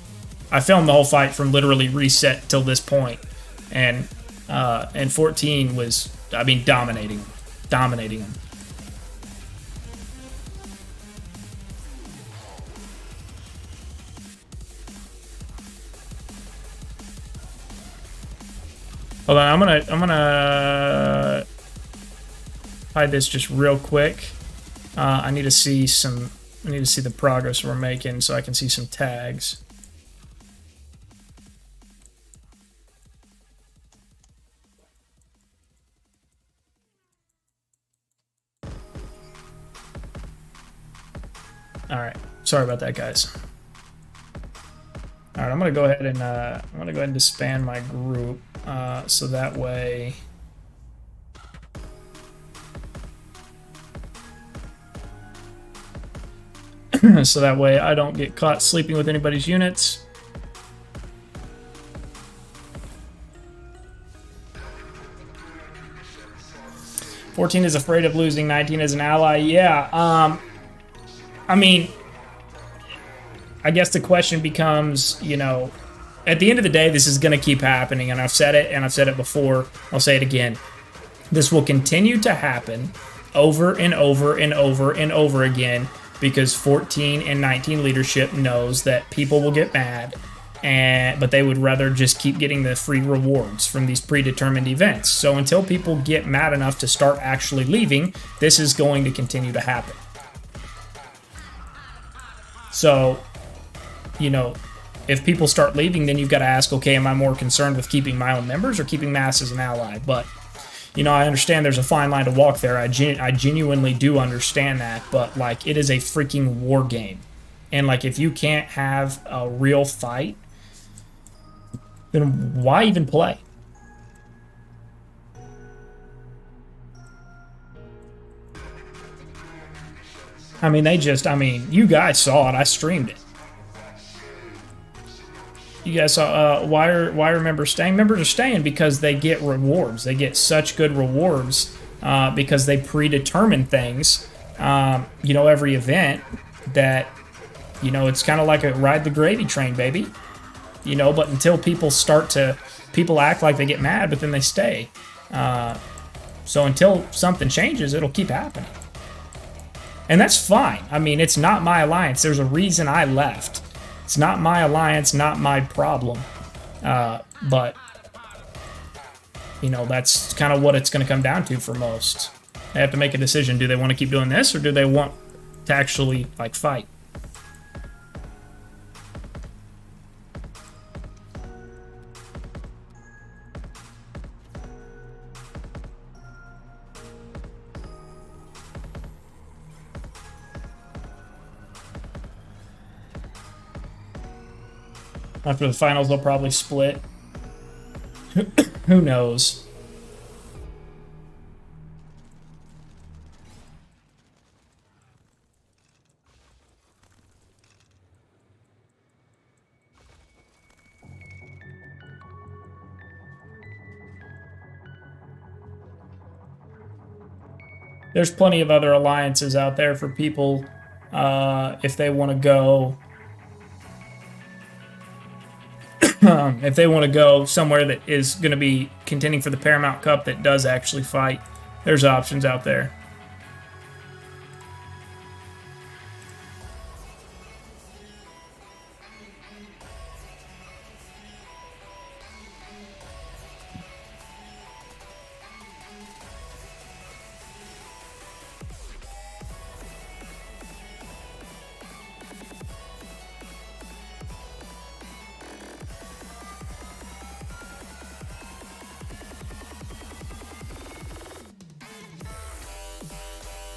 Speaker 1: I filmed the whole fight from literally reset till this point. And 14 was, I mean, dominating him. Dominating him. Hold on, I'm gonna hide this just real quick. I need to see the progress we're making so I can see some tags. All right, sorry about that, guys. All right, I'm gonna go ahead and disband my group. So that way... so that way I don't get caught sleeping with anybody's units. "14 is afraid of losing, 19 is an ally." Yeah, I mean, I guess the question becomes, you know, at the end of the day, this is going to keep happening, and I've said it, and I've said it before, I'll say it again. This will continue to happen over and over and over and over again because 14 and 19 leadership knows that people will get mad, but they would rather just keep getting the free rewards from these predetermined events. So until people get mad enough to start actually leaving, this is going to continue to happen. So, you know, if people start leaving, then you've got to ask, okay, am I more concerned with keeping my own members or keeping Mass as an ally? But, you know, I understand there's a fine line to walk there. I genuinely do understand that. But, like, it is a freaking war game. And, like, if you can't have a real fight, then why even play? I mean, you guys saw it. I streamed it. You guys saw why are members staying? Members are staying because they get rewards. They get such good rewards because they predetermine things. You know, every event that, you know, it's kind of like a ride the gravy train, baby. You know, but until people act like they get mad, but then they stay. So until something changes, it'll keep happening. And that's fine. I mean, it's not my alliance. There's a reason I left. It's not my alliance, not my problem. But, you know, that's kind of what it's going to come down to for most. They have to make a decision. Do they want to keep doing this, or do they want to actually, like, fight? After the finals, they'll probably split. Who knows? There's plenty of other alliances out there for people if they want to go. If they want to go somewhere that is going to be contending for the Paramount Cup that does actually fight, there's options out there.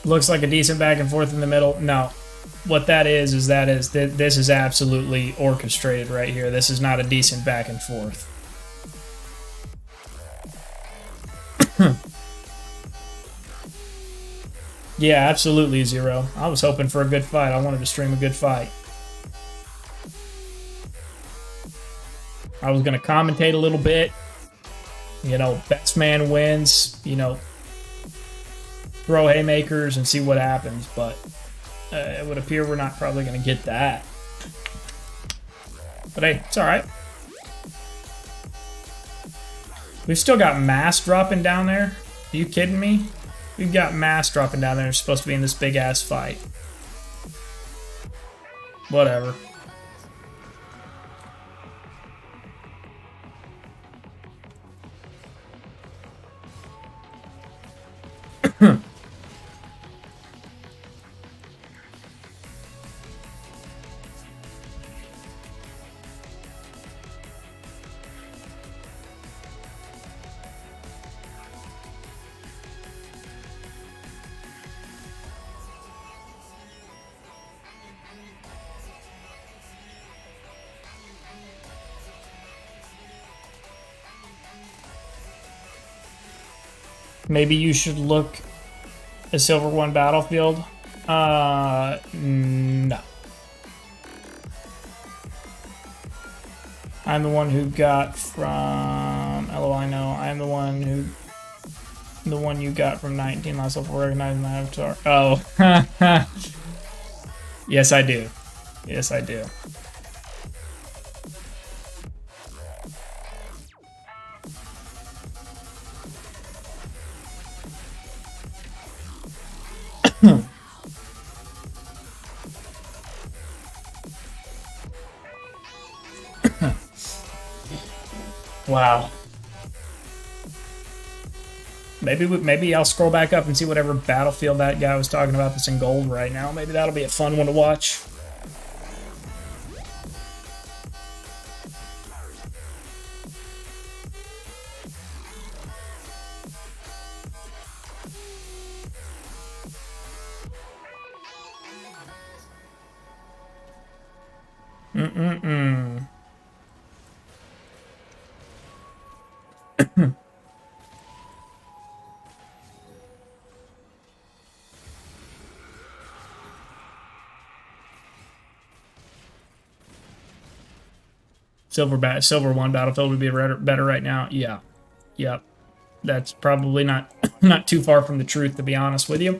Speaker 1: Looks like a decent back and forth in the middle. No. What that is this is absolutely orchestrated right here. This is not a decent back and forth. Yeah, absolutely, Zero. I was hoping for a good fight. I wanted to stream a good fight. I was going to commentate a little bit. You know, best man wins. You know, throw haymakers and see what happens, but it would appear we're not probably going to get that. But hey, it's alright. We've still got mass dropping down there. Are you kidding me? We've got mass dropping down there. It's supposed to be in this big-ass fight. Whatever. Maybe you should look a Silver 1 Battlefield. No. I'm the one who got from LOI. No, I'm the one you got from 19 last level recognizing my avatar. Oh. Yes, I do. Yes, I do. Wow. Maybe I'll scroll back up and see whatever battlefield that guy was talking about that's in gold right now. Maybe that'll be a fun one to watch. Silver 1 Battlefield would be better right now. Yeah. Yep. That's probably not not too far from the truth, to be honest with you.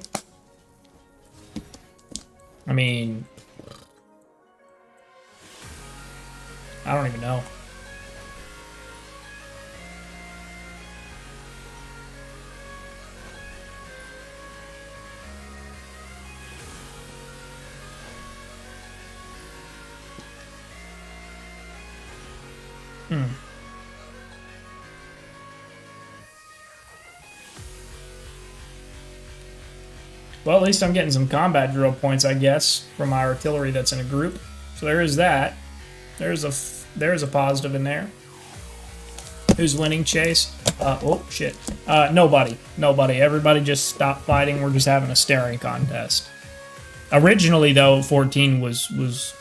Speaker 1: I mean, I don't even know. Well, at least I'm getting some combat drill points, I guess, from my artillery that's in a group. So there is that. There's a positive in there. Who's winning, Chase? Oh, shit. Nobody. Nobody. Everybody just stopped fighting. We're just having a staring contest. Originally, though, 14 was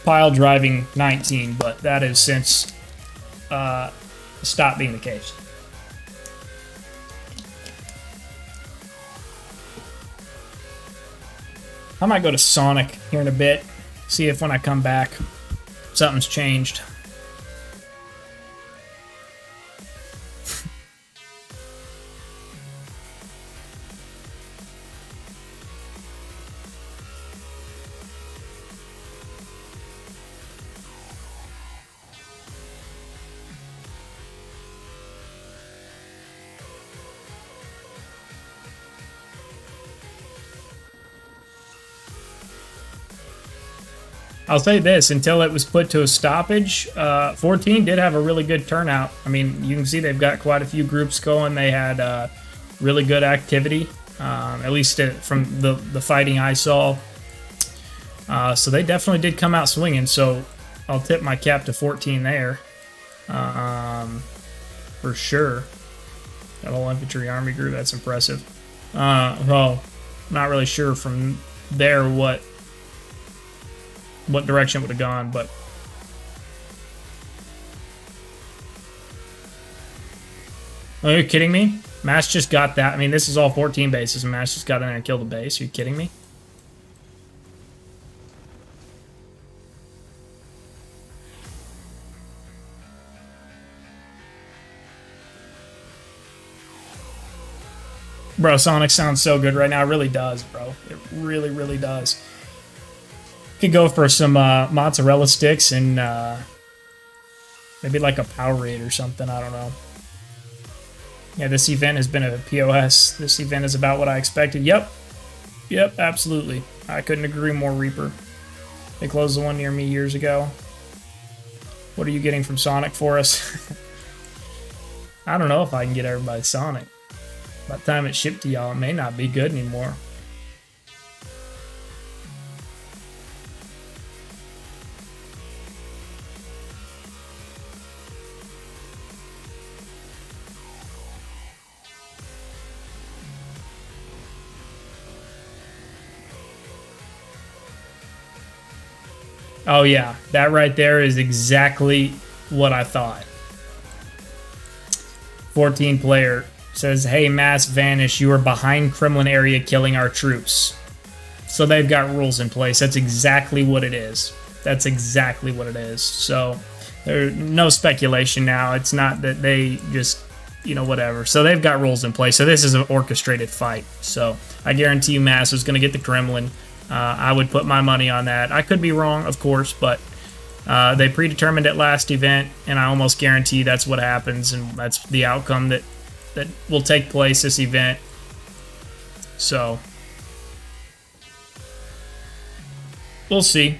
Speaker 1: pile driving 19, but that has since stopped being the case. I might go to Sonic here in a bit, see if when I come back, something's changed. I'll say this, until it was put to a stoppage, 14 did have a really good turnout. I mean, you can see they've got quite a few groups going. They had really good activity, at least from the fighting I saw. So they definitely did come out swinging, so I'll tip my cap to 14 there. For sure. That whole infantry army group, that's impressive. Well, not really sure from there what direction it would have gone, but are you kidding me? Mass just got that. I mean, this is all 14 bases, and Mass just got in there and killed a base. Are you kidding me? Bro, Sonic sounds so good right now. It really does, bro. It really, really does. Could go for some mozzarella sticks and maybe like a Powerade or something. I don't know. Yeah, this event has been a POS. This event is about what I expected. Yep, absolutely. I couldn't agree more, Reaper. They closed the one near me years ago. What are you getting from Sonic for us? I don't know if I can get everybody Sonic. By the time it's shipped to y'all, it may not be good anymore. Oh yeah, that right there is exactly what I thought. 14 player says, "Hey, Mass Vanish, you are behind Kremlin area killing our troops." So they've got rules in place. That's exactly what it is. That's exactly what it is. So there's no speculation now. It's not that they just, whatever. So they've got rules in place. So this is an orchestrated fight. So I guarantee you Mass is going to get the Kremlin. I would put my money on that. I could be wrong, of course, but they predetermined it last event, and I almost guarantee that's what happens, and that's the outcome that will take place this event. So we'll see.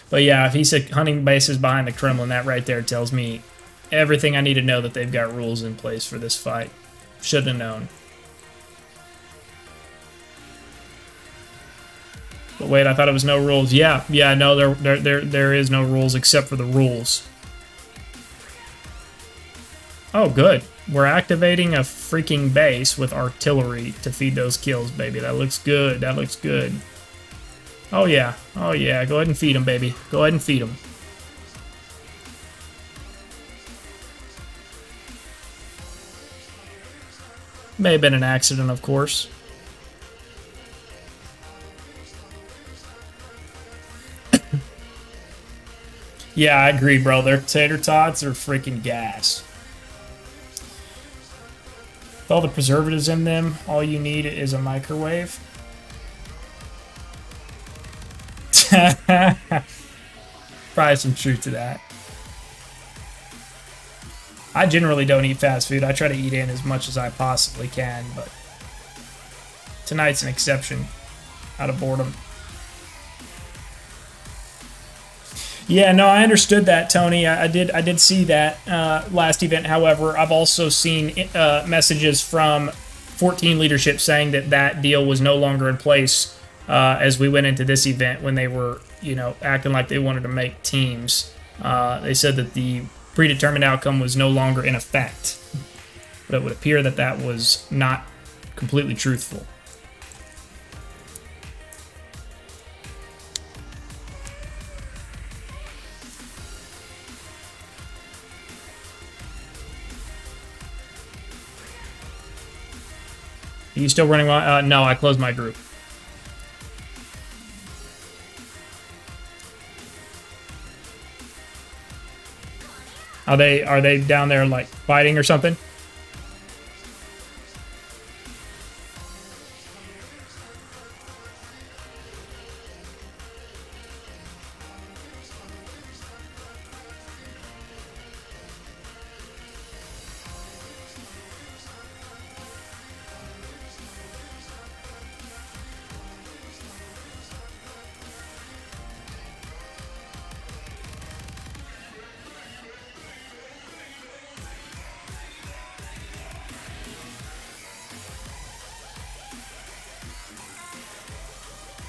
Speaker 1: But yeah, if he said hunting bases behind the Kremlin, that right there tells me everything I need to know that they've got rules in place for this fight. Should have known. But wait, I thought it was no rules. Yeah, no, there is no rules except for the rules. Oh, good. We're activating a freaking base with artillery to feed those kills, baby. That looks good. That looks good. Oh, yeah. Oh, yeah. Go ahead and feed them, baby. Go ahead and feed them. May have been an accident, of course. Yeah, I agree, bro. Their tater tots are freaking gas. With all the preservatives in them, all you need is a microwave. Probably some truth to that. I generally don't eat fast food. I try to eat in as much as I possibly can, but tonight's an exception out of boredom. Yeah, no, I understood that, Tony. I did see that last event. However, I've also seen messages from 14 leadership saying that deal was no longer in place as we went into this event when they were, acting like they wanted to make teams. They said that the predetermined outcome was no longer in effect. But it would appear that was not completely truthful. Are you still running? No, I closed my group. Are they down there like fighting or something?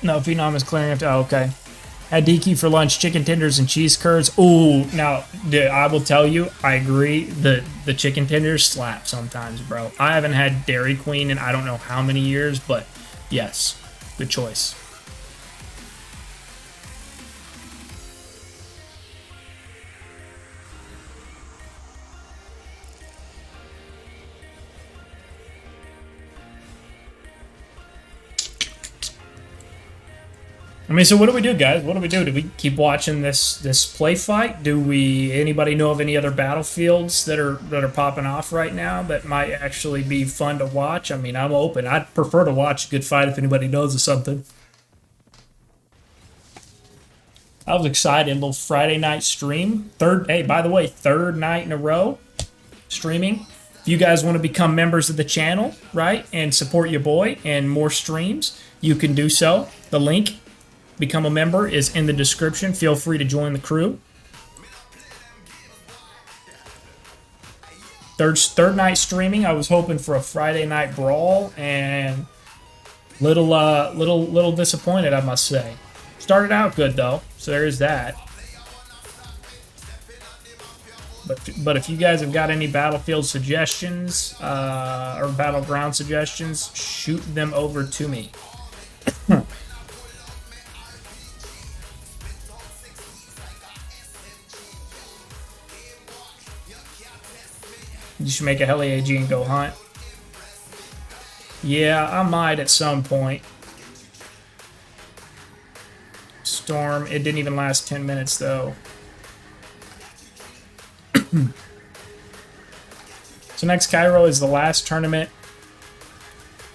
Speaker 1: No, Phenom is clearing up. Oh, okay. Had DQ for lunch, chicken tenders and cheese curds. Ooh, now, dude, I will tell you, I agree. The chicken tenders slap sometimes, bro. I haven't had Dairy Queen in I don't know how many years, but yes, good choice. I mean, so what do we do, guys? What do we do? Do we keep watching this play fight? Do anybody know of any other battlefields that are popping off right now that might actually be fun to watch? I mean, I'm open. I'd prefer to watch a good fight if anybody knows of something. I was excited. A little Friday night stream. Hey, by the way, third night in a row streaming. If you guys want to become members of the channel, right, and support your boy and more streams, you can do so. The link, become a member, is in the description. Feel free to join the crew. Third night streaming. I was hoping for a Friday night brawl, and little disappointed, I must say. Started out good though, so there's that. But if you guys have got any battlefield suggestions or battleground suggestions, shoot them over to me. should make a heli AG and go hunt. Yeah, I might at some point. Storm. It didn't even last 10 minutes, though. So next Cairo is the last tournament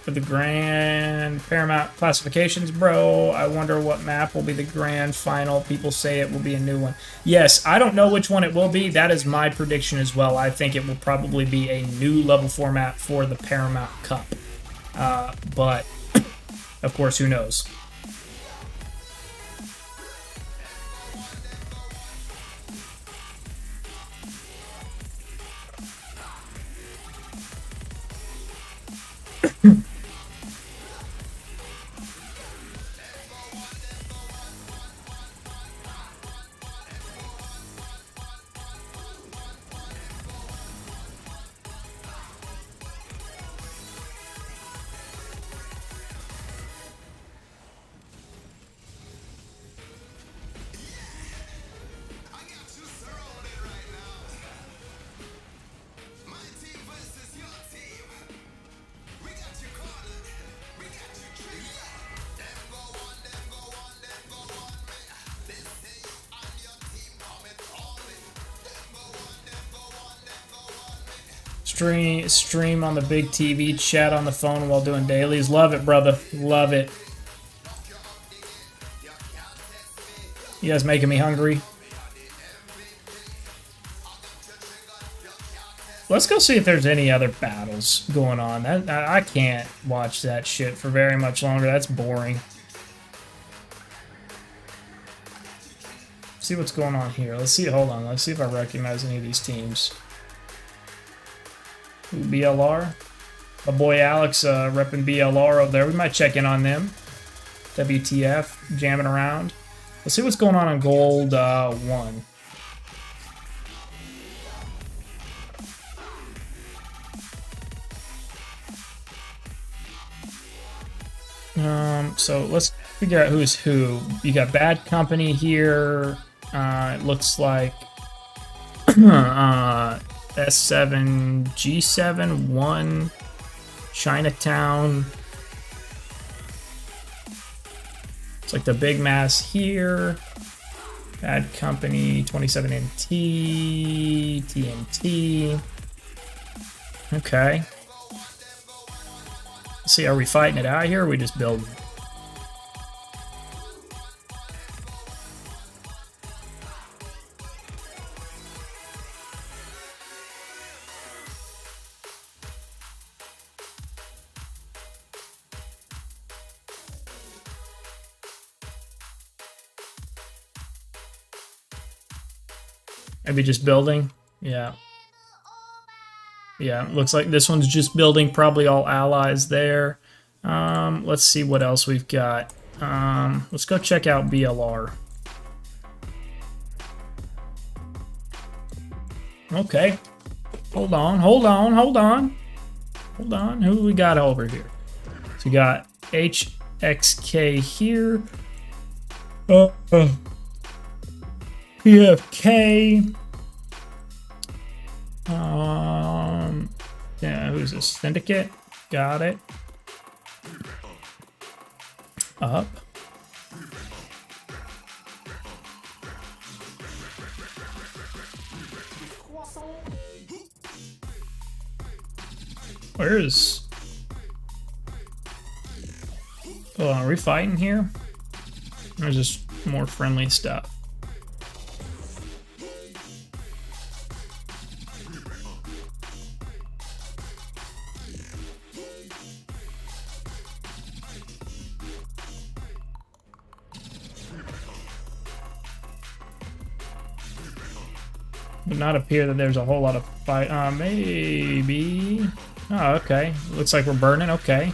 Speaker 1: for the Grand Paramount classifications. Bro, I wonder what map will be the grand final. People say it will be a new one. Yes, I don't know which one it will be. That is my prediction as well. I think it will probably be a new level 4 map for the Paramount Cup. But, of course, who knows? Stream on the big TV, chat on the phone while doing dailies. Love it, brother. Love it. You guys making me hungry. Let's go see if there's any other battles going on. I can't watch that shit for very much longer. That's boring. See what's going on here. Let's see. Hold on. Let's see if I recognize any of these teams. Ooh, BLR. My boy Alex repping BLR over there. We might check in on them. WTF, jamming around. Let's see what's going on Gold 1. So let's figure out who's who. You got Bad Company here. It looks like S7, G7, 1, Chinatown. It's like the big mass here. Bad Company, 27NT, TNT. Okay. Let's see, are we fighting it out here or are we just building? Maybe just building? Yeah. Yeah, looks like this one's just building, probably all allies there. Let's see what else we've got. Let's go check out BLR. Okay. Hold on. Who do we got over here? So we got HXK here. PFK. Yeah, who's this? Syndicate? Got it. Up. Where is... Oh, are we fighting here? Or is this more friendly stuff? Would not appear that there's a whole lot of fight. Maybe. Oh, okay. Looks like we're burning. Okay.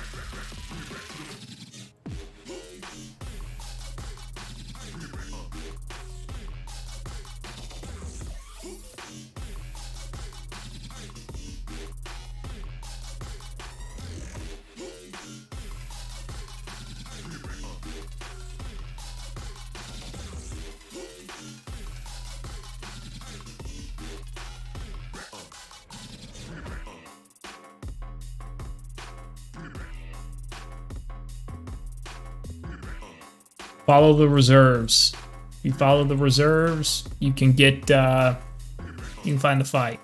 Speaker 1: Follow the reserves. You follow the reserves, you can get, you can find the fight.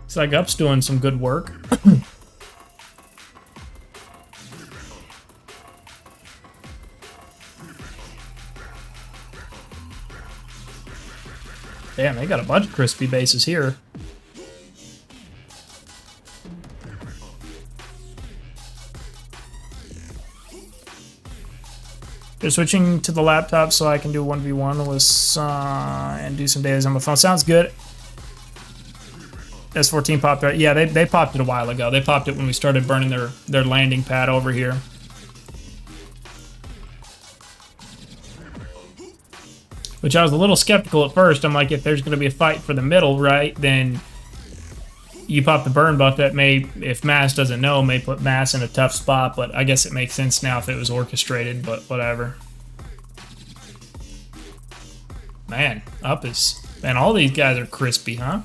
Speaker 1: It's like Up's doing some good work. Damn, they got a bunch of crispy bases here. They're switching to the laptop so I can do 1v1 with and do some days on my phone. Sounds good. S14 popped it. Yeah, they popped it a while ago. They popped it when we started burning their landing pad over here. Which I was a little skeptical at first. I'm like, if there's going to be a fight for the middle, right, then you pop the burn buff. That may, if Mass doesn't know, may put Mass in a tough spot, but I guess it makes sense now if it was orchestrated, but whatever. Man, Up is... Man, all these guys are crispy, huh?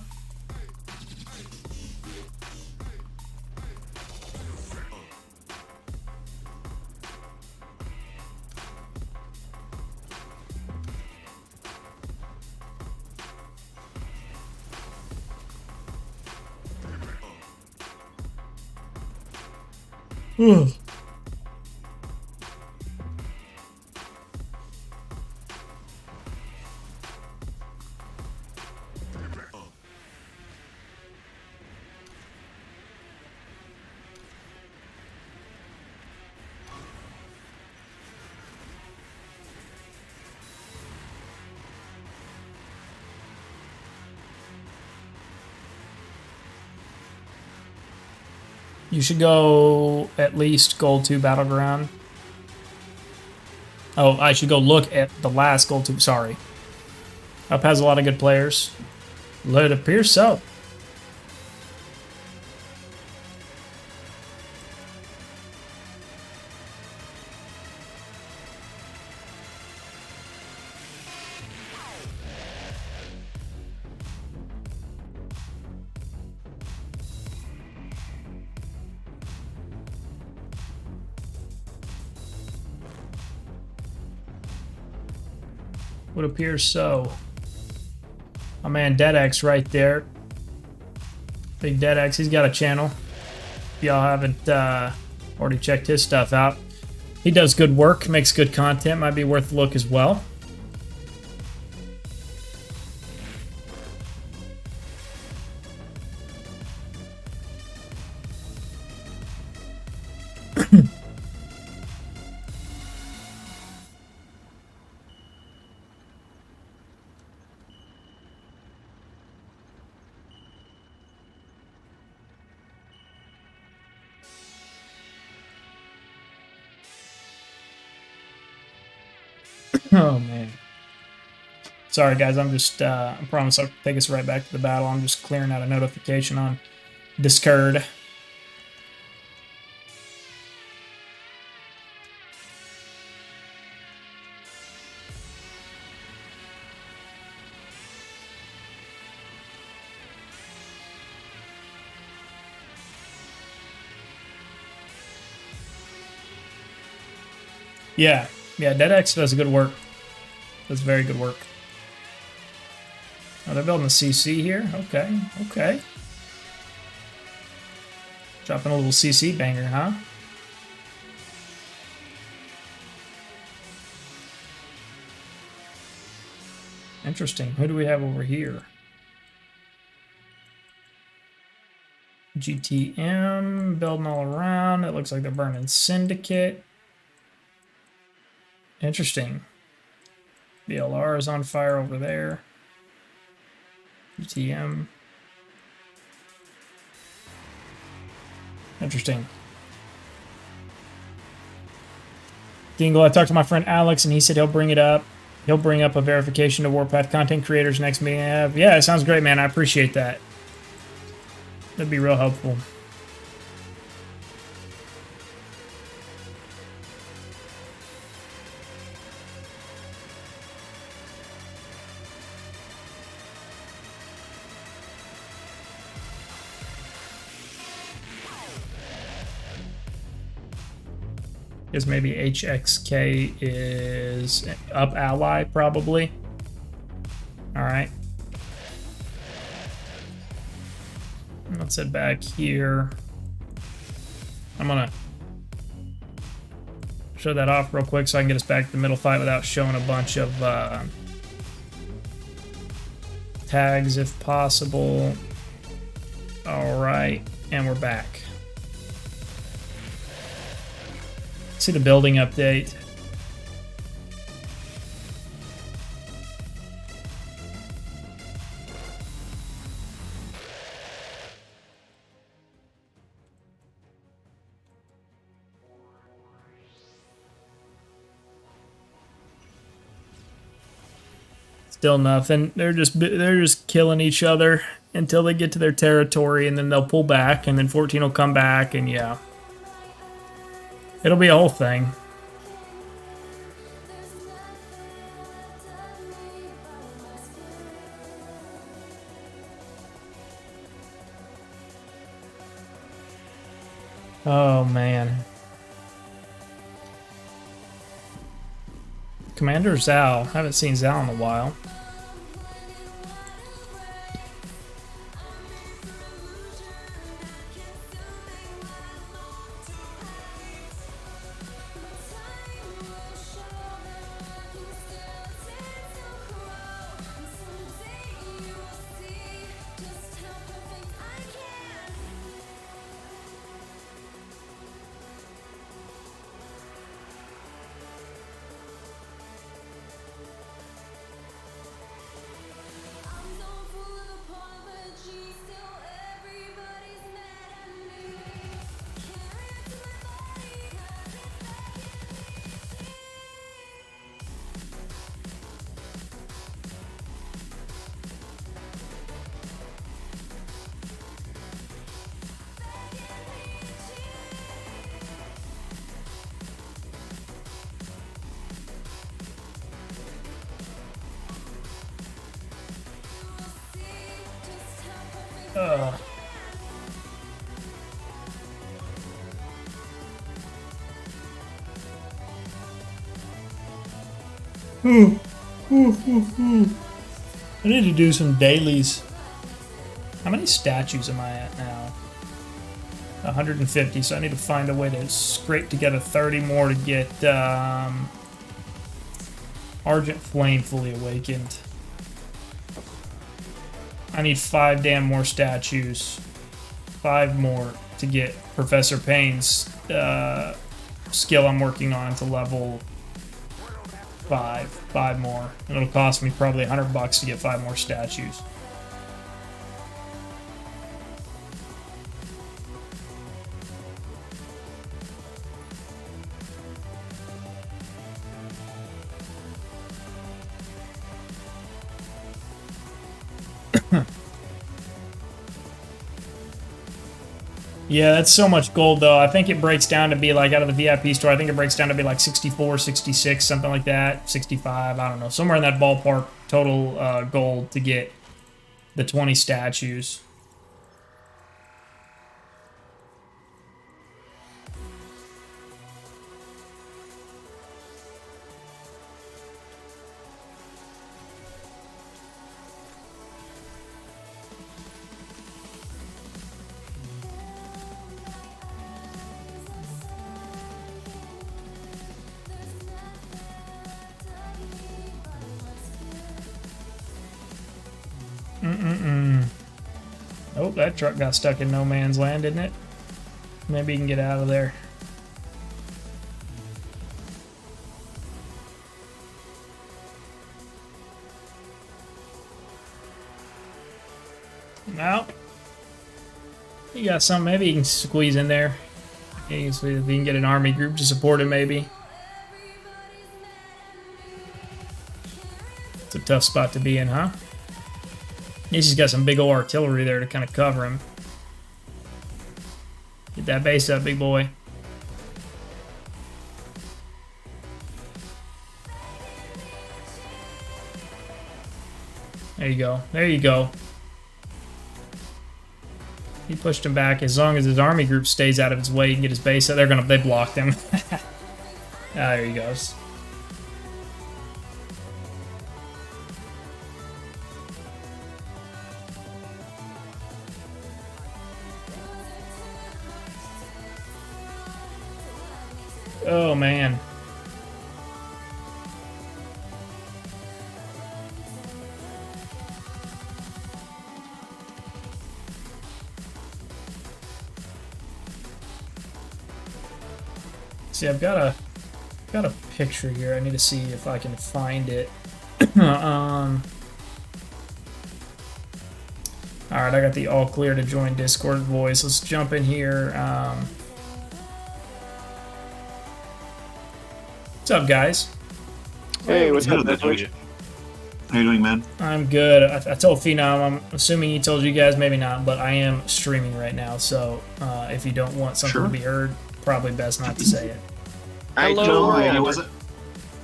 Speaker 1: Ugh. You should go at least Gold 2 Battleground. Oh, I should go look at the last Gold 2. Sorry. Up has a lot of good players. It appears so. Would appear so. My man DeadX right there. Big DeadX, he's got a channel. If y'all haven't already checked his stuff out. He does good work, makes good content, might be worth a look as well. Oh man. Sorry guys, I'm just I promise I'll take us right back to the battle. I'm just clearing out a notification on Discord. Yeah, DeadX does good work. Does very good work. Oh, they're building a CC here? Okay, okay. Dropping a little CC banger, huh? Interesting. Who do we have over here? GTM, building all around. It looks like they're burning Syndicate. Interesting. BLR is on fire over there. GTM. Interesting. Dingle, I talked to my friend Alex, and he said he'll bring it up. He'll bring up a verification to Warpath content creators next meeting I have. Yeah, it sounds great, man. I appreciate that. That'd be real helpful. Because maybe HXK is up ally, probably. Alright. Let's head back here. I'm gonna show that off real quick so I can get us back to the middle fight without showing a bunch of tags if possible. Alright, and we're back. See the building update. Still nothing. They're just killing each other until they get to their territory, and then they'll pull back, and then 14 will come back, and yeah. It'll be a whole thing. Oh, man. Commander Zhao. Haven't seen Zhao in a while. I need to do some dailies. How many statues am I at now? 150, so I need to find a way to scrape together 30 more to get Argent Flame fully awakened. I need 5 damn more statues. 5 more to get Professor Payne's skill I'm working on to level 5. 5 more. And it'll cost me probably $100 to get 5 more statues. Yeah, that's so much gold, though. I think it breaks down to be, like, out of the VIP store, I think it breaks down to be, like, 64, 66, something like that. 65, I don't know. Somewhere in that ballpark, total gold to get the 20 statues. Oh, that truck got stuck in no man's land, didn't it? Maybe you can get out of there. Now, you got some. Maybe you can squeeze in there. If you can get an army group to support it, maybe. It's a tough spot to be in, huh? He's got some big old artillery there to kind of cover him. Get that base up, big boy. There you go. There you go. He pushed him back. As long as his army group stays out of his way, he can get his base up. They blocked him. Ah, there he goes. Oh, man. See, I've got a picture here. I need to see if I can find it. All right, I got the all clear to join Discord voice. Let's jump in here. What's up, guys?
Speaker 4: Hey, what's up,
Speaker 5: How
Speaker 4: Twitch?
Speaker 5: you doing, man?
Speaker 1: I'm good. I told Phenom, I'm assuming he told you guys, maybe not, but I am streaming right now, so if you don't want something
Speaker 5: Sure.
Speaker 1: to be heard, probably best not to say it.
Speaker 4: I
Speaker 5: No,
Speaker 4: told
Speaker 5: I
Speaker 4: him
Speaker 5: wasn't.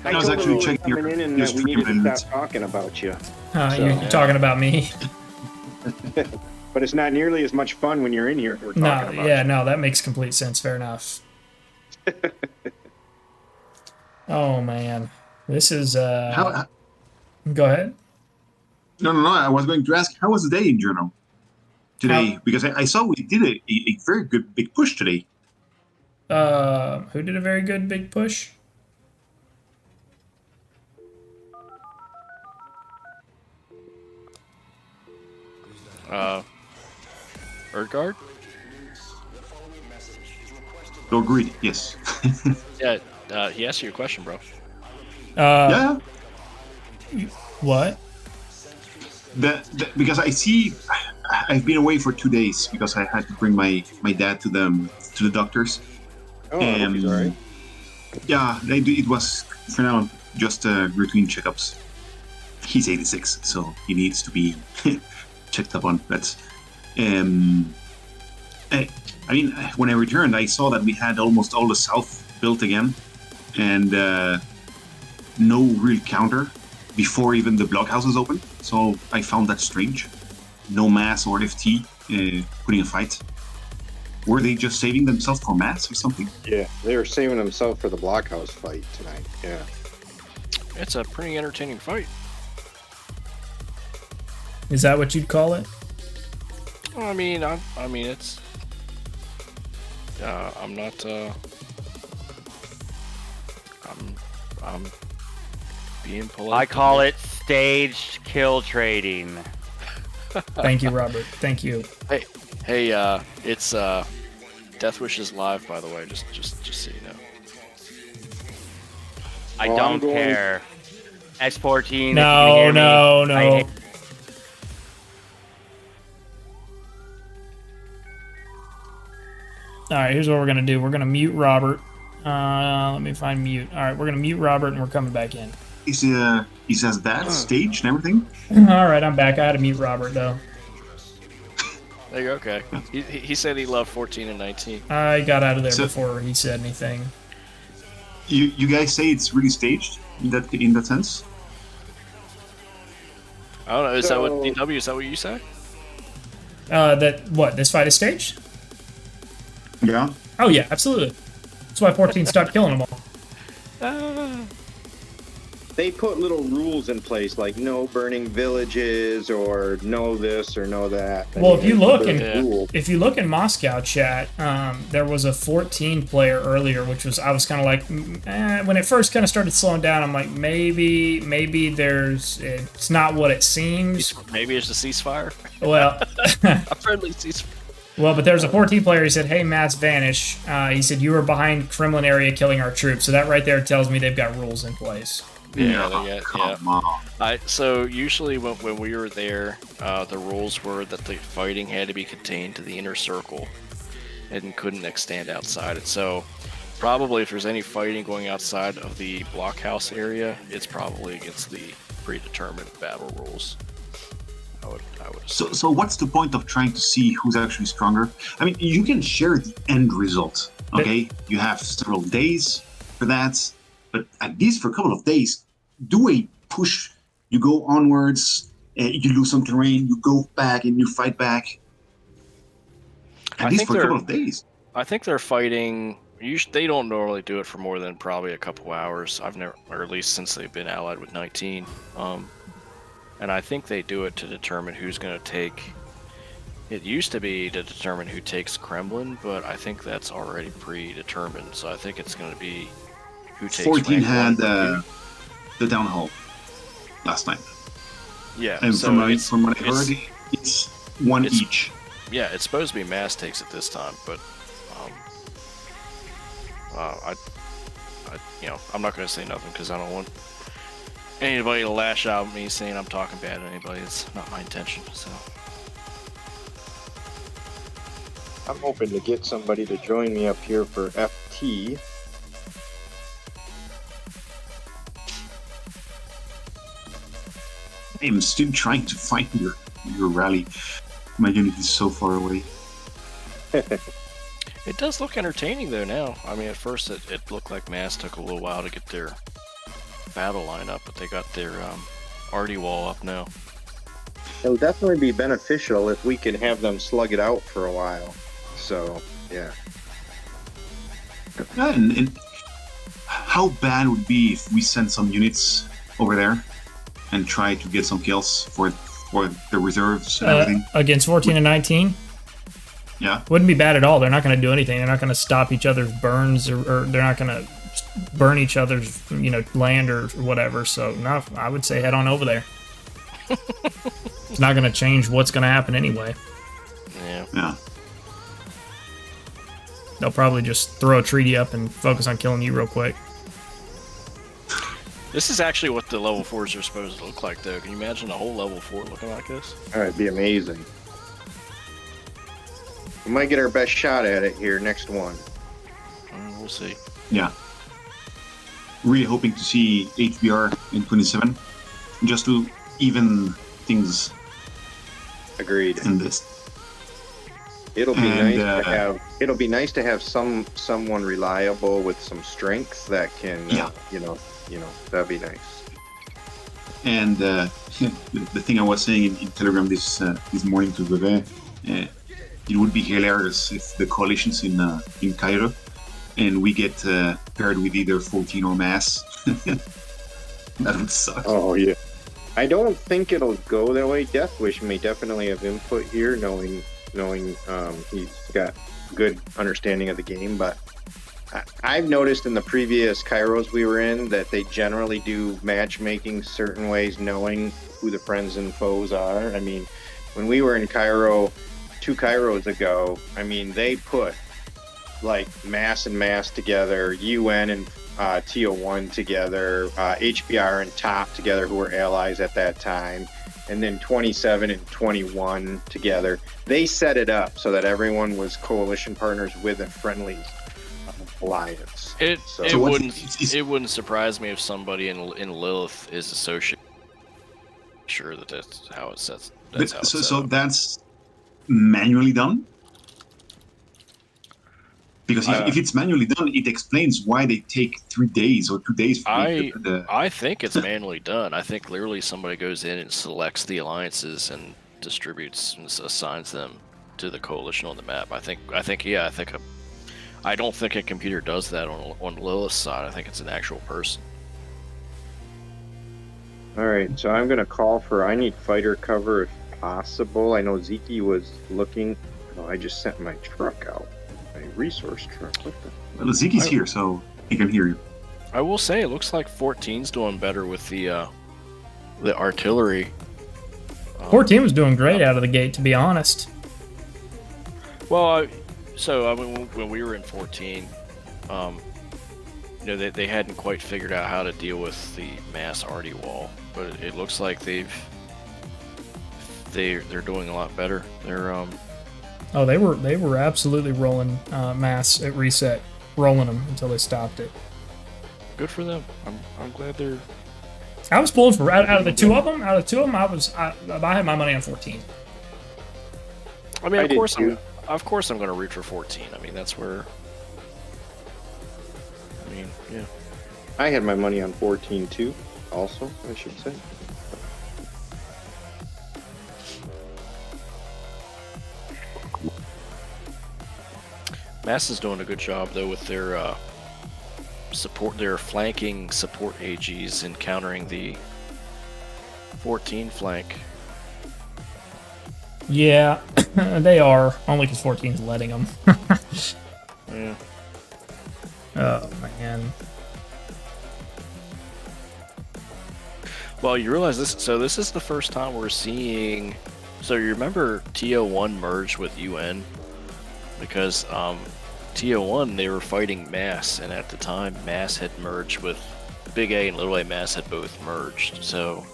Speaker 4: I
Speaker 5: I was
Speaker 4: told him
Speaker 5: actually
Speaker 4: we were
Speaker 5: checking your-
Speaker 4: coming in and
Speaker 5: your
Speaker 4: that we
Speaker 5: stream
Speaker 4: needed to
Speaker 5: and-
Speaker 4: stop talking about you.
Speaker 1: You're talking about me?
Speaker 4: But it's not nearly as much fun when you're in here. We're talking
Speaker 1: No,
Speaker 4: about
Speaker 1: yeah,
Speaker 4: you.
Speaker 1: no, that makes complete sense. Fair enough. Oh, man. This is,
Speaker 5: How,
Speaker 1: go ahead.
Speaker 5: no. I was going to ask, how was the day in general today?
Speaker 1: How-
Speaker 5: Because I saw we did a very good big push today.
Speaker 1: Who did a very good big push?
Speaker 6: Erdgard?
Speaker 5: Lord Greed, yes.
Speaker 6: Yeah, he asked you a question, bro.
Speaker 5: Yeah.
Speaker 1: What?
Speaker 5: Because I see, I've been away for 2 days because I had to bring my dad to the doctors.
Speaker 4: Oh, I hope he's all right.
Speaker 5: Yeah, it was for now just routine checkups. He's 86, so he needs to be checked up on. That's I mean, when I returned, I saw that we had almost all the south built again, and no real counter before even the blockhouses open. So I found that strange. No mass or FT putting a fight. Were they just saving themselves for mass or something?
Speaker 4: Yeah, they were saving themselves for the blockhouse fight tonight. Yeah.
Speaker 6: It's a pretty entertaining fight.
Speaker 1: Is that what you'd call it?
Speaker 6: I mean, it's. I'm not. I'm being polite.
Speaker 7: I call it staged kill trading.
Speaker 1: Thank you, Robert. Thank you.
Speaker 6: Hey, it's Death Wishes live, by the way. Just so you know.
Speaker 7: I
Speaker 4: Well, I'm
Speaker 7: don't
Speaker 4: going-
Speaker 7: care. X14. if you can
Speaker 1: No,
Speaker 7: hear me,
Speaker 1: no,
Speaker 7: I
Speaker 1: no.
Speaker 7: hate-
Speaker 1: All right, here's what we're gonna do. We're gonna mute Robert. Let me find mute. All right, we're gonna mute Robert, and we're coming back in.
Speaker 5: He says that staged and everything.
Speaker 1: All right, I'm back. I had to mute Robert though.
Speaker 6: There you go. Okay. He said he loved 14 and 19.
Speaker 1: I got out of there
Speaker 5: So-
Speaker 1: before he said anything.
Speaker 5: You guys say it's really staged in that sense?
Speaker 6: I don't know. Is that what
Speaker 4: So-
Speaker 6: DW? Is that what you say?
Speaker 1: This fight is staged?
Speaker 5: Yeah.
Speaker 1: Oh yeah, absolutely. That's why 14 stopped killing them all.
Speaker 4: They put little rules in place like no burning villages or no this or no that. I
Speaker 1: Well,
Speaker 4: mean,
Speaker 1: if you look
Speaker 4: there's
Speaker 1: in
Speaker 4: rules.
Speaker 1: if you look in Moscow chat, there was a 14 player earlier, which was I was kind of like when it first kind of started slowing down. I'm like maybe it's not what it seems.
Speaker 6: Maybe it's a ceasefire.
Speaker 1: Well,
Speaker 6: A friendly ceasefire.
Speaker 1: well, but there's a 14 player. He said, "Hey, Matt's vanish." He said you were behind Kremlin area killing our troops. So that right there tells me they've got rules in place.
Speaker 5: Come on.
Speaker 6: So usually when we were there, the rules were that the fighting had to be contained to the inner circle and couldn't extend outside it. So probably if there's any fighting going outside of the blockhouse area, it's probably against the predetermined battle rules. I would assume.
Speaker 5: So what's the point of trying to see who's actually stronger? I mean, you can share the end result, okay? You have several days for that, but at least for a couple of days, do a push. You go onwards, you lose some terrain, you go back and you fight back. At
Speaker 6: I
Speaker 5: least
Speaker 6: think
Speaker 5: for a
Speaker 6: they're-
Speaker 5: couple of days.
Speaker 6: I think they're fighting They don't normally do it for more than probably a couple hours. I've never, or at least since they've been allied with 19. And I think they do it to determine who's going to take. It used to be to determine who takes Kremlin, but I think that's already predetermined. So I think it's going to be who takes.
Speaker 5: 14
Speaker 6: rank
Speaker 5: had
Speaker 6: one.
Speaker 5: the down hall last time.
Speaker 6: Yeah,
Speaker 5: And
Speaker 6: so
Speaker 5: from
Speaker 6: it's,
Speaker 5: what I heard, it's one each.
Speaker 6: Yeah, it's supposed to be Mass takes it this time, but I'm not going to say nothing because I don't want anybody to lash out at me saying I'm talking bad to anybody. It's not my intention. So
Speaker 4: I'm hoping to get somebody to join me up here for FT.
Speaker 5: I'm still trying to find your rally. My unit is so far away.
Speaker 6: it does look entertaining though now. I mean, at first it looked like Mass took a little while to get their battle line up, but they got their arty wall up now.
Speaker 4: It'll definitely be beneficial if we can have them slug it out for a while. So, yeah.
Speaker 5: And how bad would it be if we send some units over there and try to get some kills for the reserves and everything?
Speaker 1: Against 14 and 19?
Speaker 5: Yeah.
Speaker 1: Wouldn't be bad at all. They're not going to do anything. They're not going to stop each other's burns, or they're not going to burn each other's, land or whatever. So, no, I would say head on over there. It's not going to change what's going to happen anyway.
Speaker 6: Yeah.
Speaker 1: They'll probably just throw a treaty up and focus on killing you real quick.
Speaker 6: This is actually what the level 4s are supposed to look like, though. Can you imagine a whole level 4 looking like this?
Speaker 4: All right, it'd be amazing. We might get our best shot at it here next one.
Speaker 6: We'll see.
Speaker 5: Yeah. Really hoping to see HBR in 27, just to even things.
Speaker 4: Agreed.
Speaker 5: In this.
Speaker 4: It'll be nice to have. It'll be nice to have someone reliable with some strength that can. That'd be nice.
Speaker 5: And the thing I was saying in Telegram this morning to Veve, it would be hilarious if the coalition's in Cairo, and we get paired with either 14 or Mass. That would suck.
Speaker 4: Oh yeah. I don't think it'll go that way. Deathwish may definitely have input here, knowing he's got good understanding of the game, but I've noticed in the previous Kairos we were in that they generally do matchmaking certain ways, knowing who the friends and foes are. I mean, when we were in Cairo 2 Kairos ago, I mean, they put like Mass and Mass together, UN and TO1 together, HBR and Top together, who were allies at that time, and then 27 and 21 together. They set it up so that everyone was coalition partners with a friendly alliance.
Speaker 6: It wouldn't surprise me if somebody in Lilith is associated. Sure that's how it sets.
Speaker 5: So that's manually done. Because if it's manually done, it explains why they take 3 days or 2 days.
Speaker 6: I think it's manually done. I think literally somebody goes in and selects the alliances and distributes and assigns them to the coalition on the map. I don't think a computer does that on Lilith's side. I think it's an actual person.
Speaker 4: All right, so I'm going to call for. I need fighter cover if possible. I know Ziki was looking. Oh, I just sent my truck out. Resource truck.
Speaker 5: Well, Ziki's here, so he can hear you.
Speaker 6: I will say, it looks like 14's doing better with the artillery.
Speaker 1: 14 was doing great out of the gate, to be honest.
Speaker 6: Well, when we were in 14, they hadn't quite figured out how to deal with the Mass arty wall, but it looks like they're doing a lot better.
Speaker 1: They were absolutely rolling Mass at reset, rolling them until they stopped it.
Speaker 6: Good for them. I'm glad they're.
Speaker 1: I was pulling for out of the two of them. I had my money on 14.
Speaker 6: I mean, of course, I'm going to root for 14. I mean, that's where. I mean, yeah.
Speaker 4: I had my money on 14 too. Also, I should say.
Speaker 6: Mass is doing a good job though with their support, their flanking support AGs in countering the 14 flank.
Speaker 1: Yeah, they are. Only because 14's letting them.
Speaker 6: Yeah.
Speaker 1: Oh, man.
Speaker 6: Well, you realize this, so this is the first time we're seeing, so you remember TO1 merged with UN? Because TO1, they were fighting Mass, and at the time, Mass had merged with, Big A and Little A Mass had both merged, so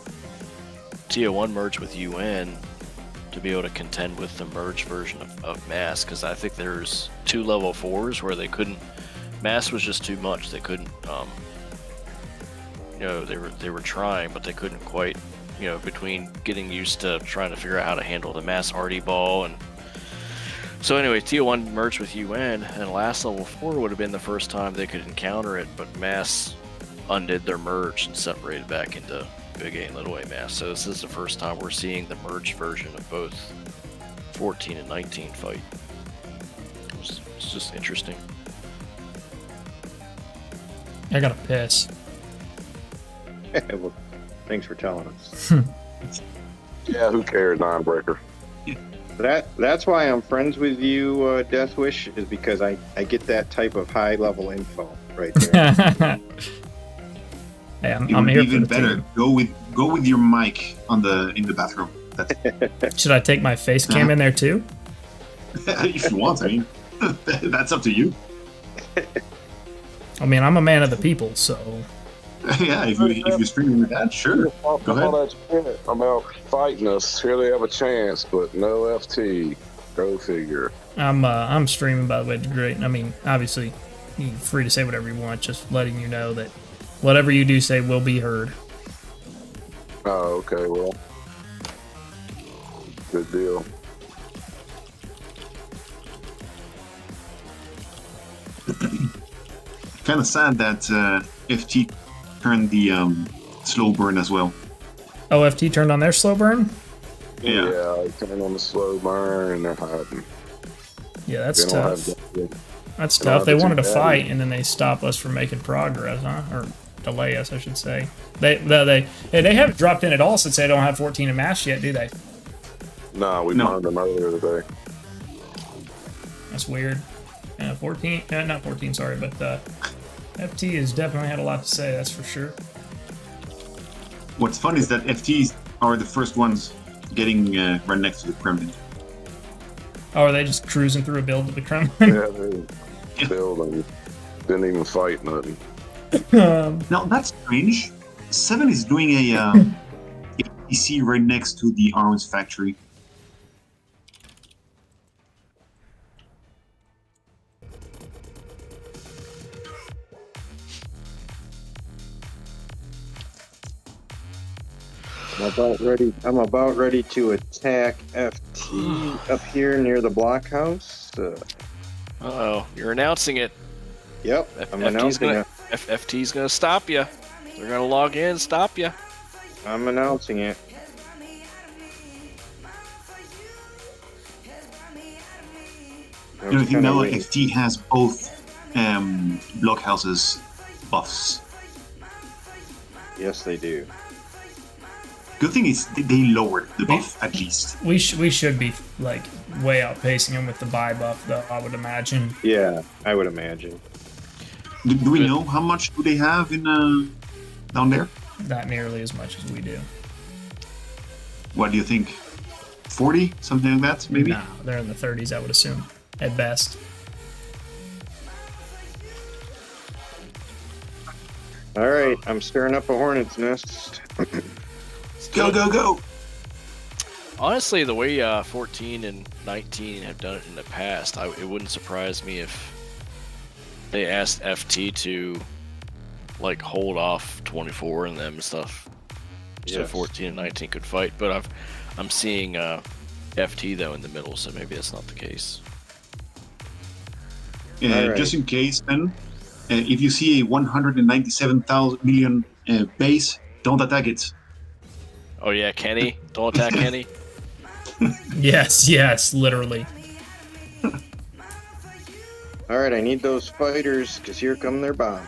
Speaker 6: TO1 merged with UN to be able to contend with the merged version of Mass, because I think there's 2 level 4s where they couldn't, Mass was just too much, they couldn't, you know, they were trying, but they couldn't quite, you know, between getting used to trying to figure out how to handle the Mass arty ball. And so anyway, TO1 merged with UN, and last level 4 would have been the first time they could encounter it, but Mass undid their merge and separated back into Big A and Little A Mass. So this is the first time we're seeing the merged version of both 14 and 19 fight. It's just interesting.
Speaker 1: I gotta piss.
Speaker 4: Well, thanks for telling us.
Speaker 8: Yeah, who cares, non-breaker?
Speaker 4: That's why I'm friends with you, Deathwish, is because I get that type of high level info right there.
Speaker 1: Hey, I'm
Speaker 5: It would
Speaker 1: here
Speaker 5: be even
Speaker 1: for the
Speaker 5: better.
Speaker 1: team.
Speaker 5: Go with your mic in the bathroom. That's,
Speaker 1: Should I take my face cam in there too?
Speaker 5: if you want, I mean, that's up to you.
Speaker 1: I mean, I'm a man of the people, so
Speaker 5: Yeah, if you're streaming with that, sure. Go ahead.
Speaker 8: That's it about fighting us. Here they have a chance, but no FT. Go figure.
Speaker 1: I'm streaming, by the way, to great. I mean, obviously, you're free to say whatever you want. Just letting you know that whatever you do say will be heard.
Speaker 8: Oh, okay, well. Good deal.
Speaker 5: Kind of sad that FT turned the slow burn as well.
Speaker 1: OFT turned on their slow burn.
Speaker 5: Yeah.
Speaker 8: Yeah, I turned on the slow burn and they're hiding.
Speaker 1: Yeah, that's
Speaker 8: They don't
Speaker 1: tough.
Speaker 8: have
Speaker 1: That's
Speaker 8: they don't
Speaker 1: tough.
Speaker 8: have
Speaker 1: They
Speaker 8: the
Speaker 1: wanted to
Speaker 8: two
Speaker 1: fight,
Speaker 8: daddies.
Speaker 1: and then they stop us from making progress, huh? Or delay us, I should say. They haven't dropped in at all since they don't have 14 in mass yet, do they?
Speaker 8: Nah, we
Speaker 5: No.
Speaker 8: burned them earlier today.
Speaker 1: That's weird. 14, not 14, sorry, but FT has definitely had a lot to say, that's for sure.
Speaker 5: What's fun is that FTs are the first ones getting right next to the Kremlin.
Speaker 1: Oh, are they just cruising through a build to the Kremlin?
Speaker 8: Yeah, they building. Didn't even fight nothing.
Speaker 5: Now that's strange. 7 is doing a APC right next to the arms factory.
Speaker 4: I'm about ready to attack FT up here near the blockhouse.
Speaker 6: Uh-oh, you're announcing it.
Speaker 4: Yep, I'm announcing it.
Speaker 6: FT's gonna stop you. They're gonna log in, stop you.
Speaker 4: I'm announcing it.
Speaker 5: You know, I think now FT has both blockhouses buffs.
Speaker 4: Yes, they do.
Speaker 5: Good thing is they lowered the buff at least.
Speaker 1: we should be, like, way outpacing them with the buy buff, though, I would imagine.
Speaker 4: Yeah, I would imagine.
Speaker 5: Do we know how much do they have in down there?
Speaker 1: Not nearly as much as we do.
Speaker 5: What do you think? 40, something like that, maybe.
Speaker 1: No, they're in the 30s, I would assume, at best.
Speaker 4: All right, I'm stirring up a hornet's nest.
Speaker 5: Go go go!
Speaker 6: Honestly, the way 14 and 19 have done it in the past, it wouldn't surprise me if they asked FT to, like, hold off 24 and them and stuff, so
Speaker 4: Yes.
Speaker 6: 14 and 19 could fight. But I'm seeing FT though in the middle, so maybe that's not the case.
Speaker 4: Alright.
Speaker 5: Just in case, then, if you see a 197,000 million base, don't attack it.
Speaker 6: Oh yeah, Kenny, don't attack Kenny.
Speaker 1: Yes, literally.
Speaker 4: All right, I need those fighters because here come their bombs.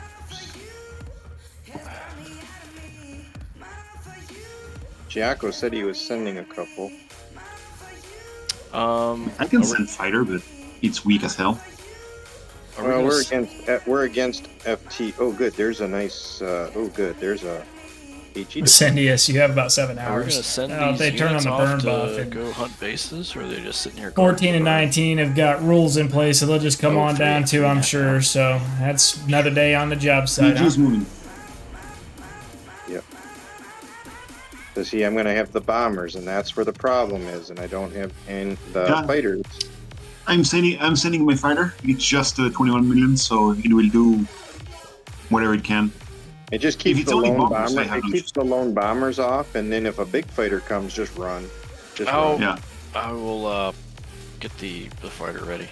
Speaker 4: Giaco said he was sending a couple.
Speaker 5: I can send fighter, but it's weak as hell.
Speaker 4: Well, we're against FT. Oh, good. There's a nice. Oh, good. There's a HE.
Speaker 1: Ascendius, you have about 7
Speaker 6: Are we
Speaker 1: hours.
Speaker 6: gonna send
Speaker 1: If
Speaker 6: these
Speaker 1: they turn on
Speaker 6: units
Speaker 1: the
Speaker 6: off
Speaker 1: burn
Speaker 6: to
Speaker 1: buff. And
Speaker 6: go hunt bases, or are they just sitting here?
Speaker 1: 14 and
Speaker 6: guarding
Speaker 1: 19 have got rules in place, so they'll just come
Speaker 6: Oh,
Speaker 1: on down
Speaker 6: three
Speaker 1: to, I'm
Speaker 6: and a
Speaker 1: sure.
Speaker 6: half.
Speaker 1: So that's another day on the job site.
Speaker 5: PG is
Speaker 1: Huh?
Speaker 5: moving.
Speaker 4: Yep. So see, I'm gonna have the bombers, and that's where the problem is, and I don't have the
Speaker 5: Yeah.
Speaker 4: fighters.
Speaker 5: I'm sending my fighter. It's just 21 million, so it will do whatever it can.
Speaker 4: It just
Speaker 5: If
Speaker 4: keeps
Speaker 5: it's
Speaker 4: the
Speaker 5: only
Speaker 4: lone
Speaker 5: bombers,
Speaker 4: bomber.
Speaker 5: I have
Speaker 4: It
Speaker 5: no
Speaker 4: keeps the lone bombers off, and then if a big fighter comes, just run. Just
Speaker 6: Oh.
Speaker 4: run.
Speaker 5: Yeah.
Speaker 6: I will get the fighter ready.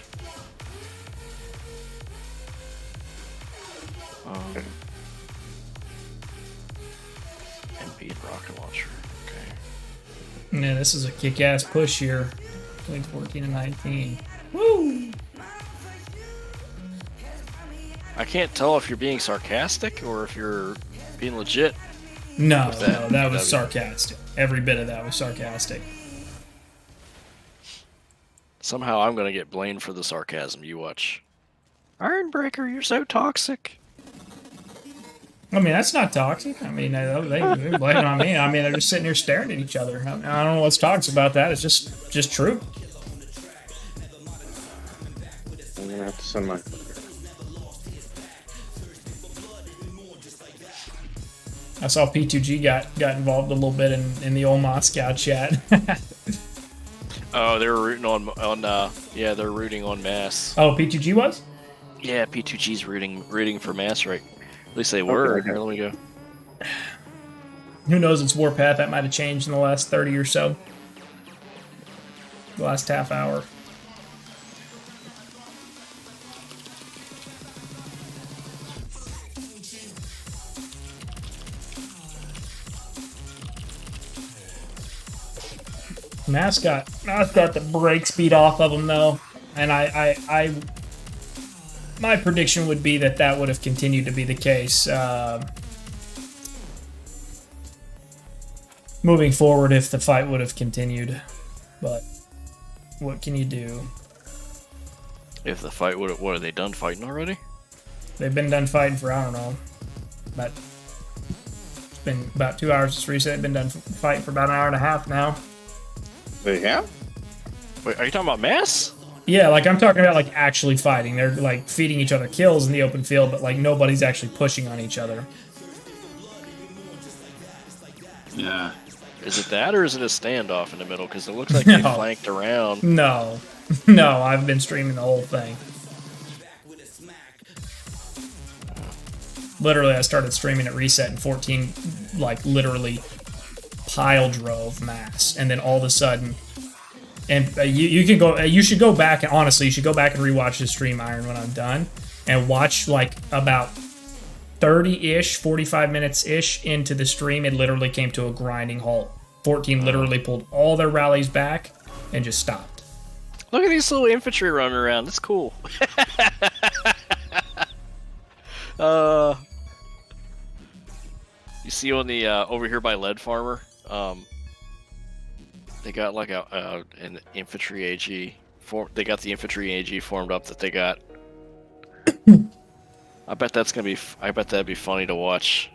Speaker 6: MP and rocket launcher. Okay.
Speaker 1: Yeah, this is a kick-ass push here between 14 and 19. Woo!
Speaker 6: I can't tell if you're being sarcastic or if you're being legit.
Speaker 1: No,
Speaker 6: What's that?
Speaker 1: that was
Speaker 6: W.
Speaker 1: sarcastic. Every bit of that was sarcastic.
Speaker 6: Somehow I'm gonna get blamed for the sarcasm. You watch. Ironbreaker, you're so toxic.
Speaker 1: I mean, that's not toxic. I mean, they blame it on me. I mean, they're just sitting here staring at each other. I don't know what's toxic about that. It's just true.
Speaker 4: I'm gonna have to send my.
Speaker 1: I saw P2G got involved a little bit in the old Moscow chat.
Speaker 6: Oh, they were rooting on yeah, they're rooting on Mass.
Speaker 1: Oh, P2G was?
Speaker 6: Yeah, P2G's rooting for Mass, right? At least they were.
Speaker 4: Okay.
Speaker 6: Here, let me go.
Speaker 1: Who knows? It's Warpath. That might have changed in the last 30 or so. The last half hour. Mass got the break speed off of him though, and I my prediction would be that would have continued to be the case moving forward if the fight would have continued. But what can you do?
Speaker 6: If the fight would, what are they done fighting already?
Speaker 1: They've been done fighting for, I don't know, but it's been about 2 hours since reset. They've been done fighting for about an hour and a half now.
Speaker 4: They have?
Speaker 6: Wait, are you talking about Mass?
Speaker 1: Yeah, like I'm talking about like actually fighting. They're like feeding each other kills in the open field, but like nobody's actually pushing on each other.
Speaker 5: Yeah.
Speaker 6: Is it that, or is it a standoff in the middle? Because it looks like they
Speaker 1: No.
Speaker 6: flanked around.
Speaker 1: No, no, I've been streaming the whole thing. Literally, I started streaming at reset and 14, like literally pile drove Mass, and then all of a sudden, and you can go. You should go back and honestly, you should go back and rewatch the stream, Iron, when I'm done, and watch like about 30-ish, 45 minutes-ish into the stream. It literally came to a grinding halt. 14 literally pulled all their rallies back and just stopped.
Speaker 6: Look at these little infantry running around. That's cool. You see on the over here by Lead Farmer, they got like an infantry AG. They got the infantry AG formed up that they got. I bet that's gonna be. I bet that'd be funny to watch.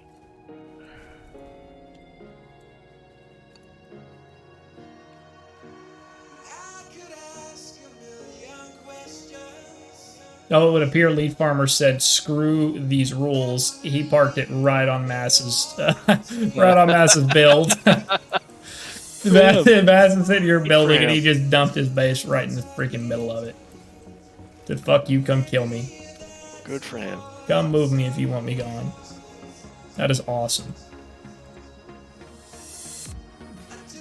Speaker 1: Oh, it would appear Leaf Farmer said, "Screw these rules." He parked it right on Mass's, right on Mass's build. Mass said you're building, and he just dumped his base right in the freaking middle of it. Said, "Fuck you, come kill me.
Speaker 6: Good for him.
Speaker 1: Come move me if you want me gone." That is awesome.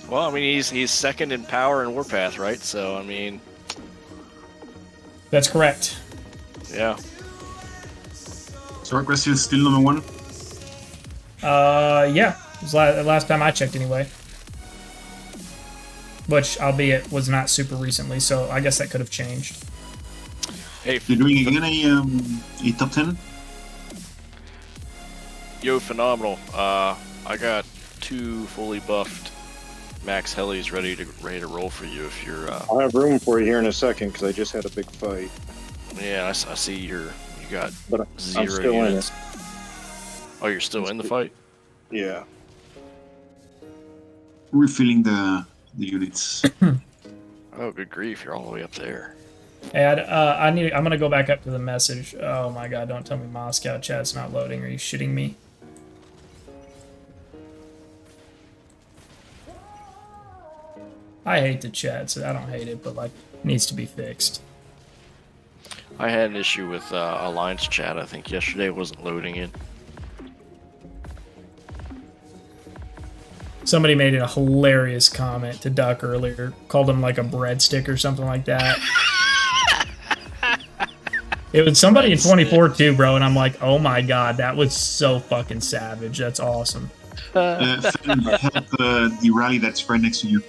Speaker 6: Well, I mean, he's second in power in Warpath, right? So, I mean,
Speaker 1: That's correct.
Speaker 6: yeah.
Speaker 5: So Request is still number one?
Speaker 1: Yeah. It was last time I checked anyway. Which, albeit, was not super recently, so I guess that could have changed.
Speaker 6: Hey,
Speaker 5: You're doing again a top 10? A top 10?
Speaker 6: yo, phenomenal. I got 2 fully buffed max helis ready to roll for you if you're.
Speaker 4: I'll have room for you here in a second because I just had a big fight.
Speaker 6: Yeah, I see you got
Speaker 4: But
Speaker 6: 0
Speaker 4: I'm still
Speaker 6: units.
Speaker 4: in it.
Speaker 6: Oh, you're still in the fight?
Speaker 4: Yeah.
Speaker 5: Refilling the units.
Speaker 6: Oh, good grief! You're all the way up there.
Speaker 1: Hey, I'm gonna go back up to the message. Oh my god! Don't tell me Moscow chat's not loading. Are you shitting me? I hate the chat, so I don't hate it, but like, it needs to be fixed.
Speaker 6: I had an issue with Alliance chat. I think yesterday it wasn't loading it.
Speaker 1: Somebody made a hilarious comment to Duck earlier, called him like a breadstick or something like that. It was somebody in 24 too, bro, and I'm like, oh my god, that was so fucking savage. That's awesome.
Speaker 5: Help the rally that's right next to you.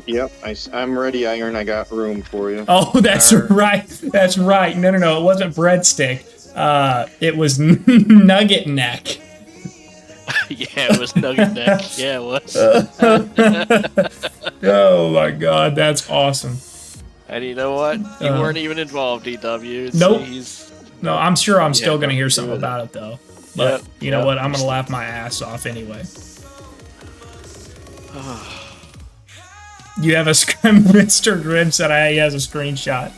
Speaker 4: Yep. I'm ready, Iron. I got room for you.
Speaker 1: Oh, that's right. That's right. No, it wasn't breadstick. It was Nugget Neck.
Speaker 6: Yeah, it was Nugget Neck. Yeah, it was.
Speaker 1: Oh my god, that's awesome.
Speaker 6: And you know what? You weren't even involved, DW.
Speaker 1: Nope.
Speaker 6: He's...
Speaker 1: No, I'm sure I'm still gonna hear something about it though. But
Speaker 6: Yep,
Speaker 1: you know what? I'm gonna laugh my ass off anyway. You have a Mr. Grimm said he has a screenshot.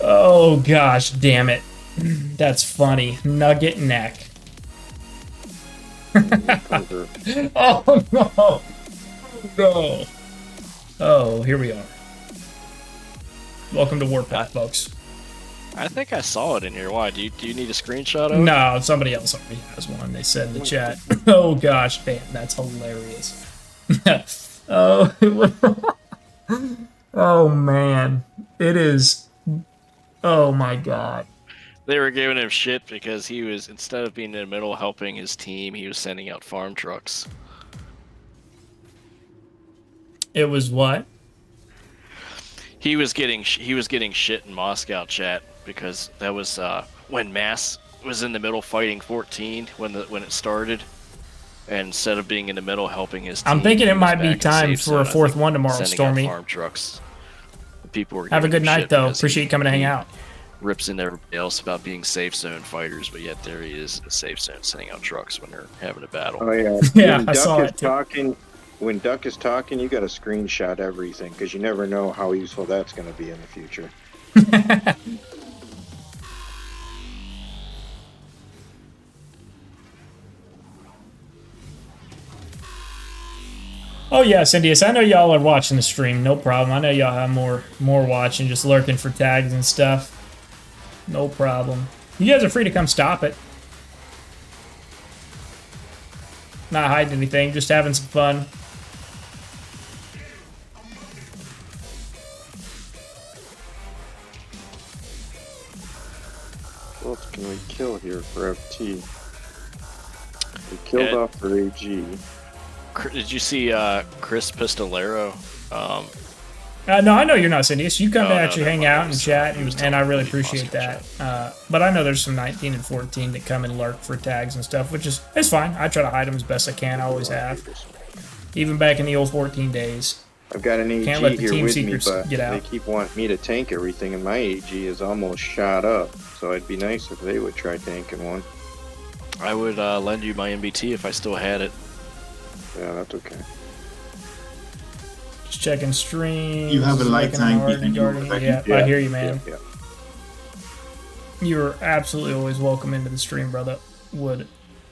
Speaker 1: Oh gosh, damn it. That's funny. Nugget Neck. Oh no! No! Oh, here we are. Welcome to Warpath, folks.
Speaker 6: I think I saw it in here. Why? Do you need a screenshot of it?
Speaker 1: No, somebody else already has one. They said in the chat. Oh gosh, damn, that's hilarious. Oh, oh man, it is. Oh my god.
Speaker 6: They were giving him shit because he was, instead of being in the middle helping his team, he was sending out farm trucks.
Speaker 1: It was what?
Speaker 6: He was getting shit in Moscow chat because that was when Mass was in the middle fighting 14 when it started, and instead of being in the middle helping his team,
Speaker 1: I'm thinking it
Speaker 6: he was
Speaker 1: might
Speaker 6: back
Speaker 1: be
Speaker 6: in
Speaker 1: time
Speaker 6: safe
Speaker 1: for a
Speaker 6: zone,
Speaker 1: fourth
Speaker 6: I think,
Speaker 1: one tomorrow,
Speaker 6: sending out
Speaker 1: Stormy.
Speaker 6: farm trucks. People were
Speaker 1: Have a
Speaker 6: giving
Speaker 1: good
Speaker 6: him
Speaker 1: night,
Speaker 6: shit
Speaker 1: though.
Speaker 6: because
Speaker 1: Appreciate you coming to hang out.
Speaker 6: Rips into everybody else about being safe zone fighters, but yet there he is in the safe zone sending out trucks when they're having a battle.
Speaker 4: Oh yeah.
Speaker 1: Yeah,
Speaker 4: When
Speaker 1: I saw
Speaker 4: Duck is
Speaker 1: it, too.
Speaker 4: talking, when Duck is talking, you got to screenshot everything because you never know how useful that's going to be in the future.
Speaker 1: Oh yes, Indius. I know y'all are watching the stream. No problem. I know y'all have more watching, just lurking for tags and stuff. No problem. You guys are free to come stop it. Not hiding anything, just having some fun.
Speaker 4: What else can we kill here for FT? We killed off for AG.
Speaker 6: Did you see Chris Pistolero?
Speaker 1: No, I know you're not Cindy. So you come to
Speaker 6: No,
Speaker 1: actually hang out and chat,
Speaker 6: He was
Speaker 1: and I really
Speaker 6: telling me
Speaker 1: appreciate
Speaker 6: Moscow
Speaker 1: that. But I know there's some 19 and 14 that come and lurk for tags and stuff, which is it's fine. I try to hide them as best I can. I always have. Even back in the old 14 days.
Speaker 4: I've got an AG
Speaker 1: Can't let the
Speaker 4: here
Speaker 1: team
Speaker 4: with me,
Speaker 1: secrets
Speaker 4: but
Speaker 1: get out.
Speaker 4: they keep wanting me to tank everything, and my AG is almost shot up. So it'd be nice if they would try tanking one.
Speaker 6: I would lend you my MBT if I still had it.
Speaker 4: Yeah, that's okay.
Speaker 1: Just checking streams.
Speaker 5: You have a light
Speaker 1: looking
Speaker 5: tank
Speaker 1: hard,
Speaker 5: behind you,
Speaker 1: guarding-
Speaker 5: Rebecca.
Speaker 1: Yeah, I hear you, man.
Speaker 4: Yeah.
Speaker 1: You're absolutely always welcome into the stream, brother. Would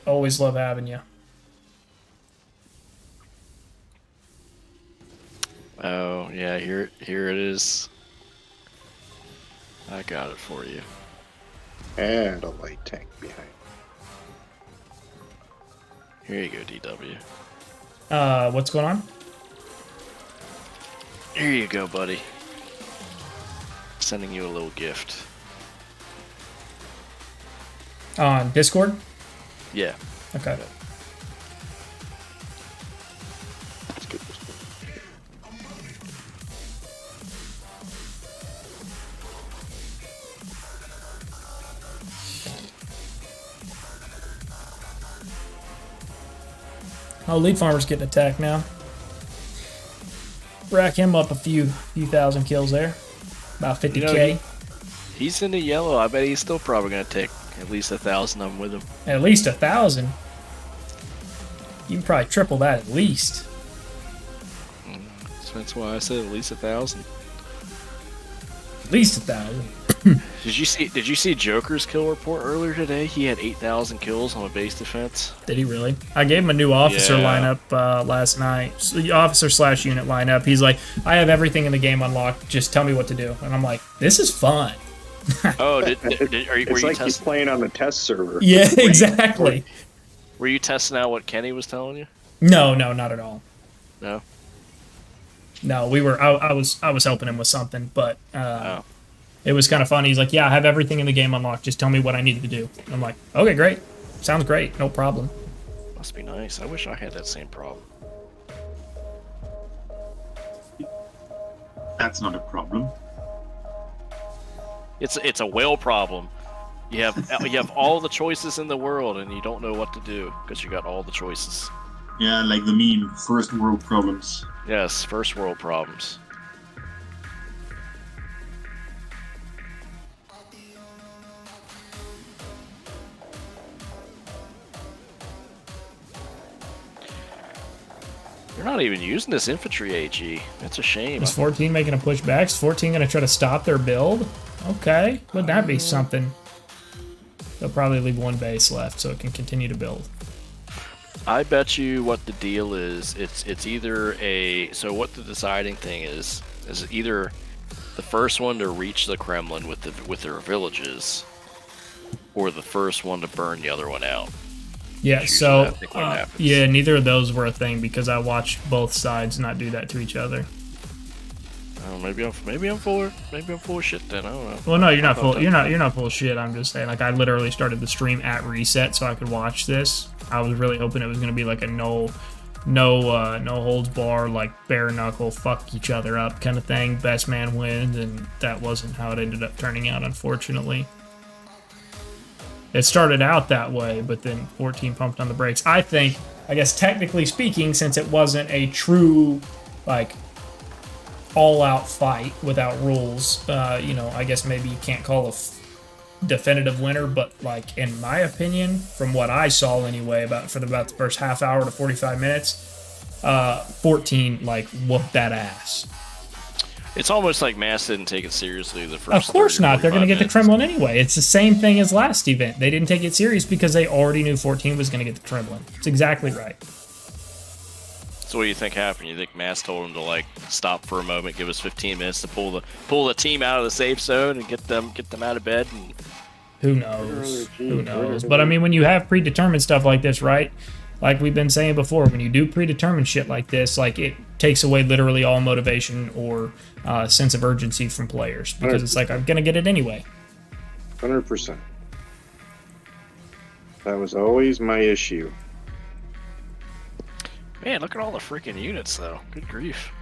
Speaker 1: always love having you.
Speaker 6: Oh yeah, here it is. I got it for you.
Speaker 4: And a light tank behind.
Speaker 6: Here you go, DW.
Speaker 1: What's going on?
Speaker 6: Here you go, buddy. Sending you a little gift.
Speaker 1: On Discord?
Speaker 6: Yeah.
Speaker 1: Okay.
Speaker 4: Let's get this one.
Speaker 1: Oh, Lead Farmer's getting attacked now. Rack him up a few thousand kills there. About 50k.
Speaker 6: He's in the yellow. I bet he's still probably going to take at least 1,000 of them with him.
Speaker 1: At least 1,000. You can probably triple that at least.
Speaker 6: So that's why I said at least 1,000.
Speaker 1: At least 1,000.
Speaker 6: Did you see Joker's kill report earlier today? He had 8,000 kills on a base defense.
Speaker 1: Did he really? I gave him a new officer
Speaker 6: Yeah.
Speaker 1: lineup last night. Officer/unit lineup. He's like, I have everything in the game unlocked. Just tell me what to do. And I'm like, this is fun.
Speaker 6: Oh, were
Speaker 4: It's
Speaker 6: you
Speaker 4: like he's playing on the test server.
Speaker 1: Yeah, exactly.
Speaker 6: Were you testing out what Kenny was telling you?
Speaker 1: No, not at all.
Speaker 6: No.
Speaker 1: No, we were. I was helping him with something, but
Speaker 6: Oh.
Speaker 1: it was kind of funny. He's like, yeah, I have everything in the game unlocked. Just tell me what I needed to do. And I'm like, okay, great. Sounds great. No problem.
Speaker 6: Must be nice. I wish I had that same problem.
Speaker 5: That's not a problem.
Speaker 6: It's a whale problem. You have all the choices in the world, and you don't know what to do because you got all the choices.
Speaker 5: Yeah, like the meme, first world problems.
Speaker 6: Yes, first world problems. You're not even using this infantry AG. That's a shame.
Speaker 1: Is 14 making a push back? Is 14 going to try to stop their build? Okay. Would that be something? They'll probably leave one base left so it can continue to build.
Speaker 6: I bet you what the deal is. It's either so what the deciding thing is either the first one to reach the Kremlin with their villages, or the first one to burn the other one out.
Speaker 1: Yeah,
Speaker 6: Usually
Speaker 1: so
Speaker 6: I think what happens.
Speaker 1: yeah, neither of those were a thing because I watched both sides not do that to each other.
Speaker 6: Oh, maybe I'm full of shit then. I don't know.
Speaker 1: Well, no, you're not full. You're not full of shit. I'm just saying, like, I literally started the stream at reset so I could watch this. I was really hoping it was gonna be like a no holds bar, like bare knuckle, fuck each other up kind of thing. Best man wins, and that wasn't how it ended up turning out, unfortunately. It started out that way, but then 14 pumped on the brakes. I guess technically speaking, since it wasn't a true, like, all-out fight without rules, I guess maybe you can't call a definitive winner, but, like, in my opinion, from what I saw anyway, about the first half hour to 45 minutes, 14, like, whooped that ass.
Speaker 6: It's almost like Mass didn't take it seriously the first.
Speaker 1: Of course
Speaker 6: 30 or
Speaker 1: not. They're going to
Speaker 6: 45
Speaker 1: get the
Speaker 6: minutes.
Speaker 1: Kremlin anyway. It's the same thing as last event. They didn't take it serious because they already knew 14 was going to get the Kremlin. It's exactly right.
Speaker 6: So what do you think happened? You think Mass told him to like stop for a moment, give us 15 minutes to pull the team out of the safe zone and get them out of bed? And
Speaker 1: Who knows? Who knows? But I mean, when you have predetermined stuff like this, right? Like we've been saying before, when you do predetermined shit like this, like it takes away literally all motivation or sense of urgency from players because it's like, I'm gonna get it anyway.
Speaker 4: 100%. That was always my issue.
Speaker 6: man, look at all the freaking units though. Good grief.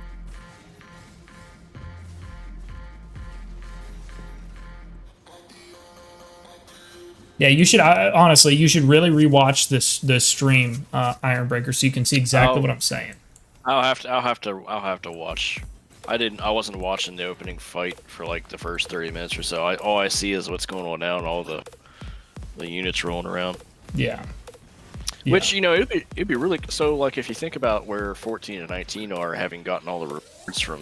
Speaker 1: Yeah, you should honestly, you should really rewatch this stream, Ironbreaker, so you can see exactly what I'm saying.
Speaker 6: I'll have to watch. I wasn't watching the opening fight for like the first 30 minutes or so. All I see is what's going on now and all the units rolling around.
Speaker 1: Yeah.
Speaker 6: Which, it'd be really so. Like if you think about where 14 and 19 are, having gotten all the rewards from,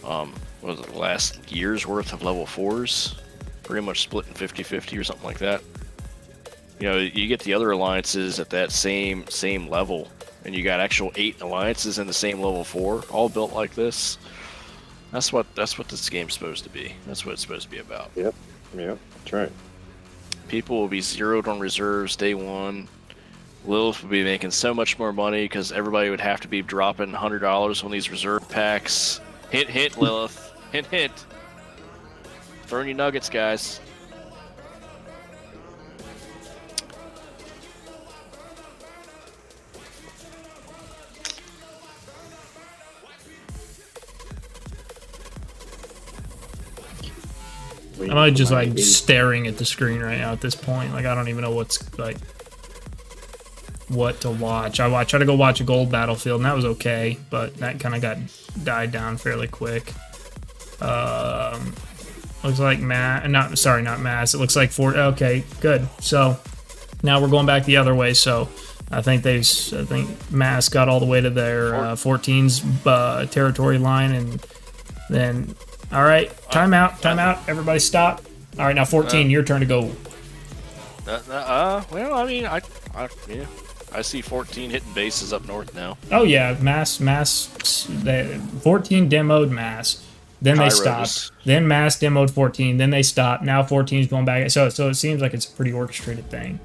Speaker 6: what was it, last year's worth of level 4s, pretty much split in 50-50 or something like that. You get the other alliances at that same level, and you got actual 8 alliances in the same level 4, all built like this. That's what this game's supposed to be. That's what it's supposed to be about.
Speaker 4: Yep, that's right.
Speaker 6: People will be zeroed on reserves day one. Lilith would be making so much more money because everybody would have to be dropping $100 on these reserve packs. Hint, Lilith. Hint. Throwing you nuggets, guys.
Speaker 1: I'm like just like staring at the screen right now at this point. Like I don't even know what's like. what to watch. I tried to go watch a gold battlefield, and that was okay, but that kind of died down fairly quick. Looks like not Mass. It looks like okay, good. So now we're going back the other way. So I think Mass got all the way to their 14's territory line, and then all right, timeout. Everybody stop. All right, now 14, your turn to go.
Speaker 6: Well, I mean, I see 14 hitting bases up north now.
Speaker 1: Oh yeah, Mass. 14 demoed Mass. Then they stopped. Then Mass demoed 14. Then they stopped. Now 14 is going back. So it seems like it's a pretty orchestrated thing.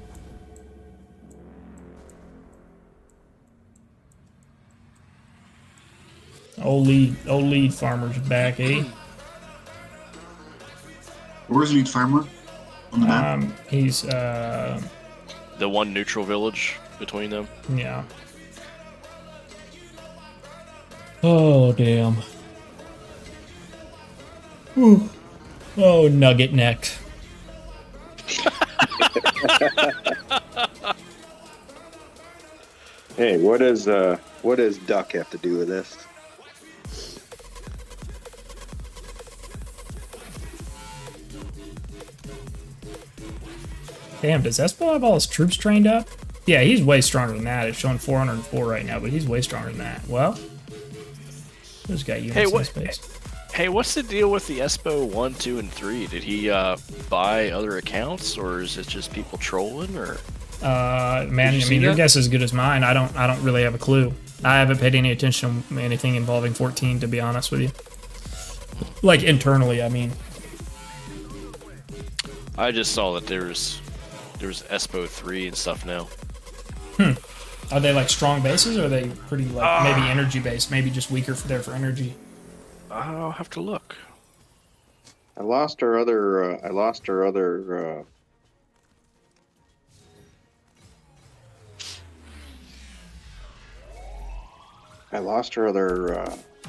Speaker 1: Old lead farmer's back, eh?
Speaker 5: Where's lead farmer on the map?
Speaker 1: He's
Speaker 6: the one neutral village between them.
Speaker 1: Yeah. Oh damn. Ooh. Oh, nugget neck.
Speaker 4: Hey, what does duck have to do with this?
Speaker 1: Damn, does Espo have all his troops trained up? Yeah, he's way stronger than that. It's showing 404 right now, but he's way stronger than that. Well, this guy units in space.
Speaker 6: Hey, what's the deal with the Espo 1, 2, and 3? Did he buy other accounts, or is it just people trolling? Or
Speaker 1: man, I mean, your guess is as good as mine. I don't really have a clue. I haven't paid any attention to anything involving 14, to be honest with you. Like internally, I mean.
Speaker 6: I just saw that there's Espo 3 and stuff now.
Speaker 1: Are they like strong bases, or are they pretty like maybe energy based? Maybe just weaker for energy.
Speaker 6: I'll have to look.
Speaker 4: I lost our other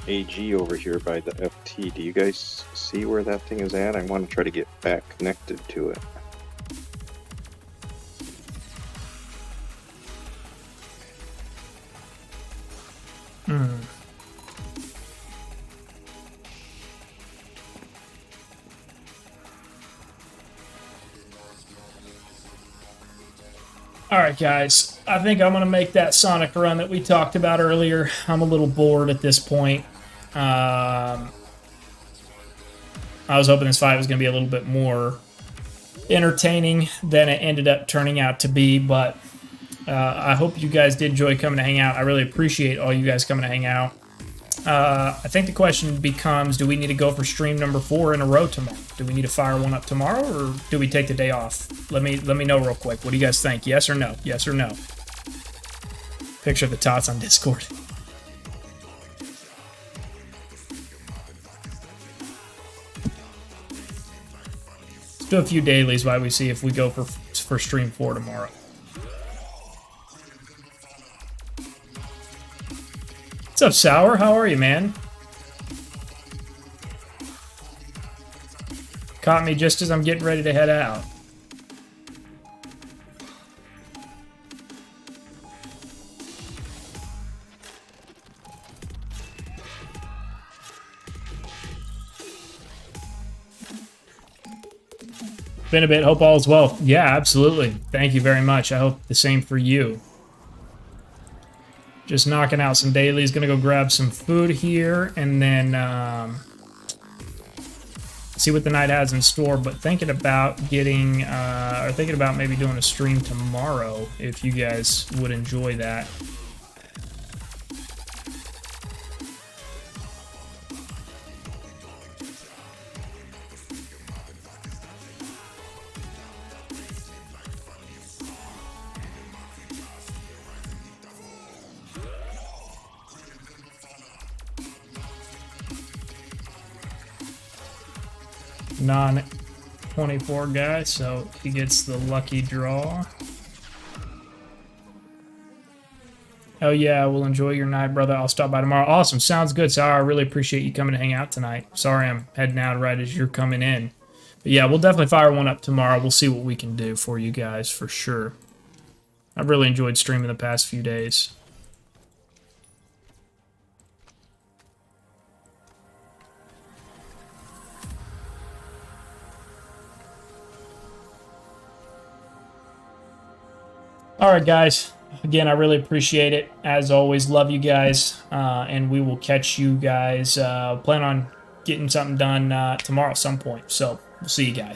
Speaker 4: AG over here by the FT. Do you guys see where that thing is at? I want to try to get back connected to it.
Speaker 1: All right, guys. I think I'm going to make that Sonic run that we talked about earlier. I'm a little bored at this point. I was hoping this fight was going to be a little bit more entertaining than it ended up turning out to be, but I hope you guys did enjoy coming to hang out. I really appreciate all you guys coming to hang out. I think the question becomes, do we need to go for stream number 4 in a row tomorrow? Do we need to fire one up tomorrow, or do we take the day off? Let me know real quick. What do you guys think? Yes or no? Yes or no? Picture of the tots on Discord. Let's do a few dailies while we see if we go for stream 4 tomorrow. What's up, Sour? How are you, man? Caught me just as I'm getting ready to head out. Been a bit. Hope all is well. Yeah, absolutely. Thank you very much. I hope the same for you. Just knocking out some dailies. Gonna go grab some food here, and then see what the night has in store. But thinking about getting, or thinking about maybe doing a stream tomorrow, if you guys would enjoy that. Non-24 guy, so he gets the lucky draw. Oh yeah, we'll enjoy your night, brother. I'll stop by tomorrow. Awesome, sounds good. Sorry, I really appreciate you coming to hang out tonight. Sorry I'm heading out right as you're coming in. But yeah, we'll definitely fire one up tomorrow. We'll see what we can do for you guys for sure. I've really enjoyed streaming the past few days. All right, guys. Again, I really appreciate it. As always, love you guys. And we will catch you guys. Plan on getting something done tomorrow at some point. So we'll see you guys.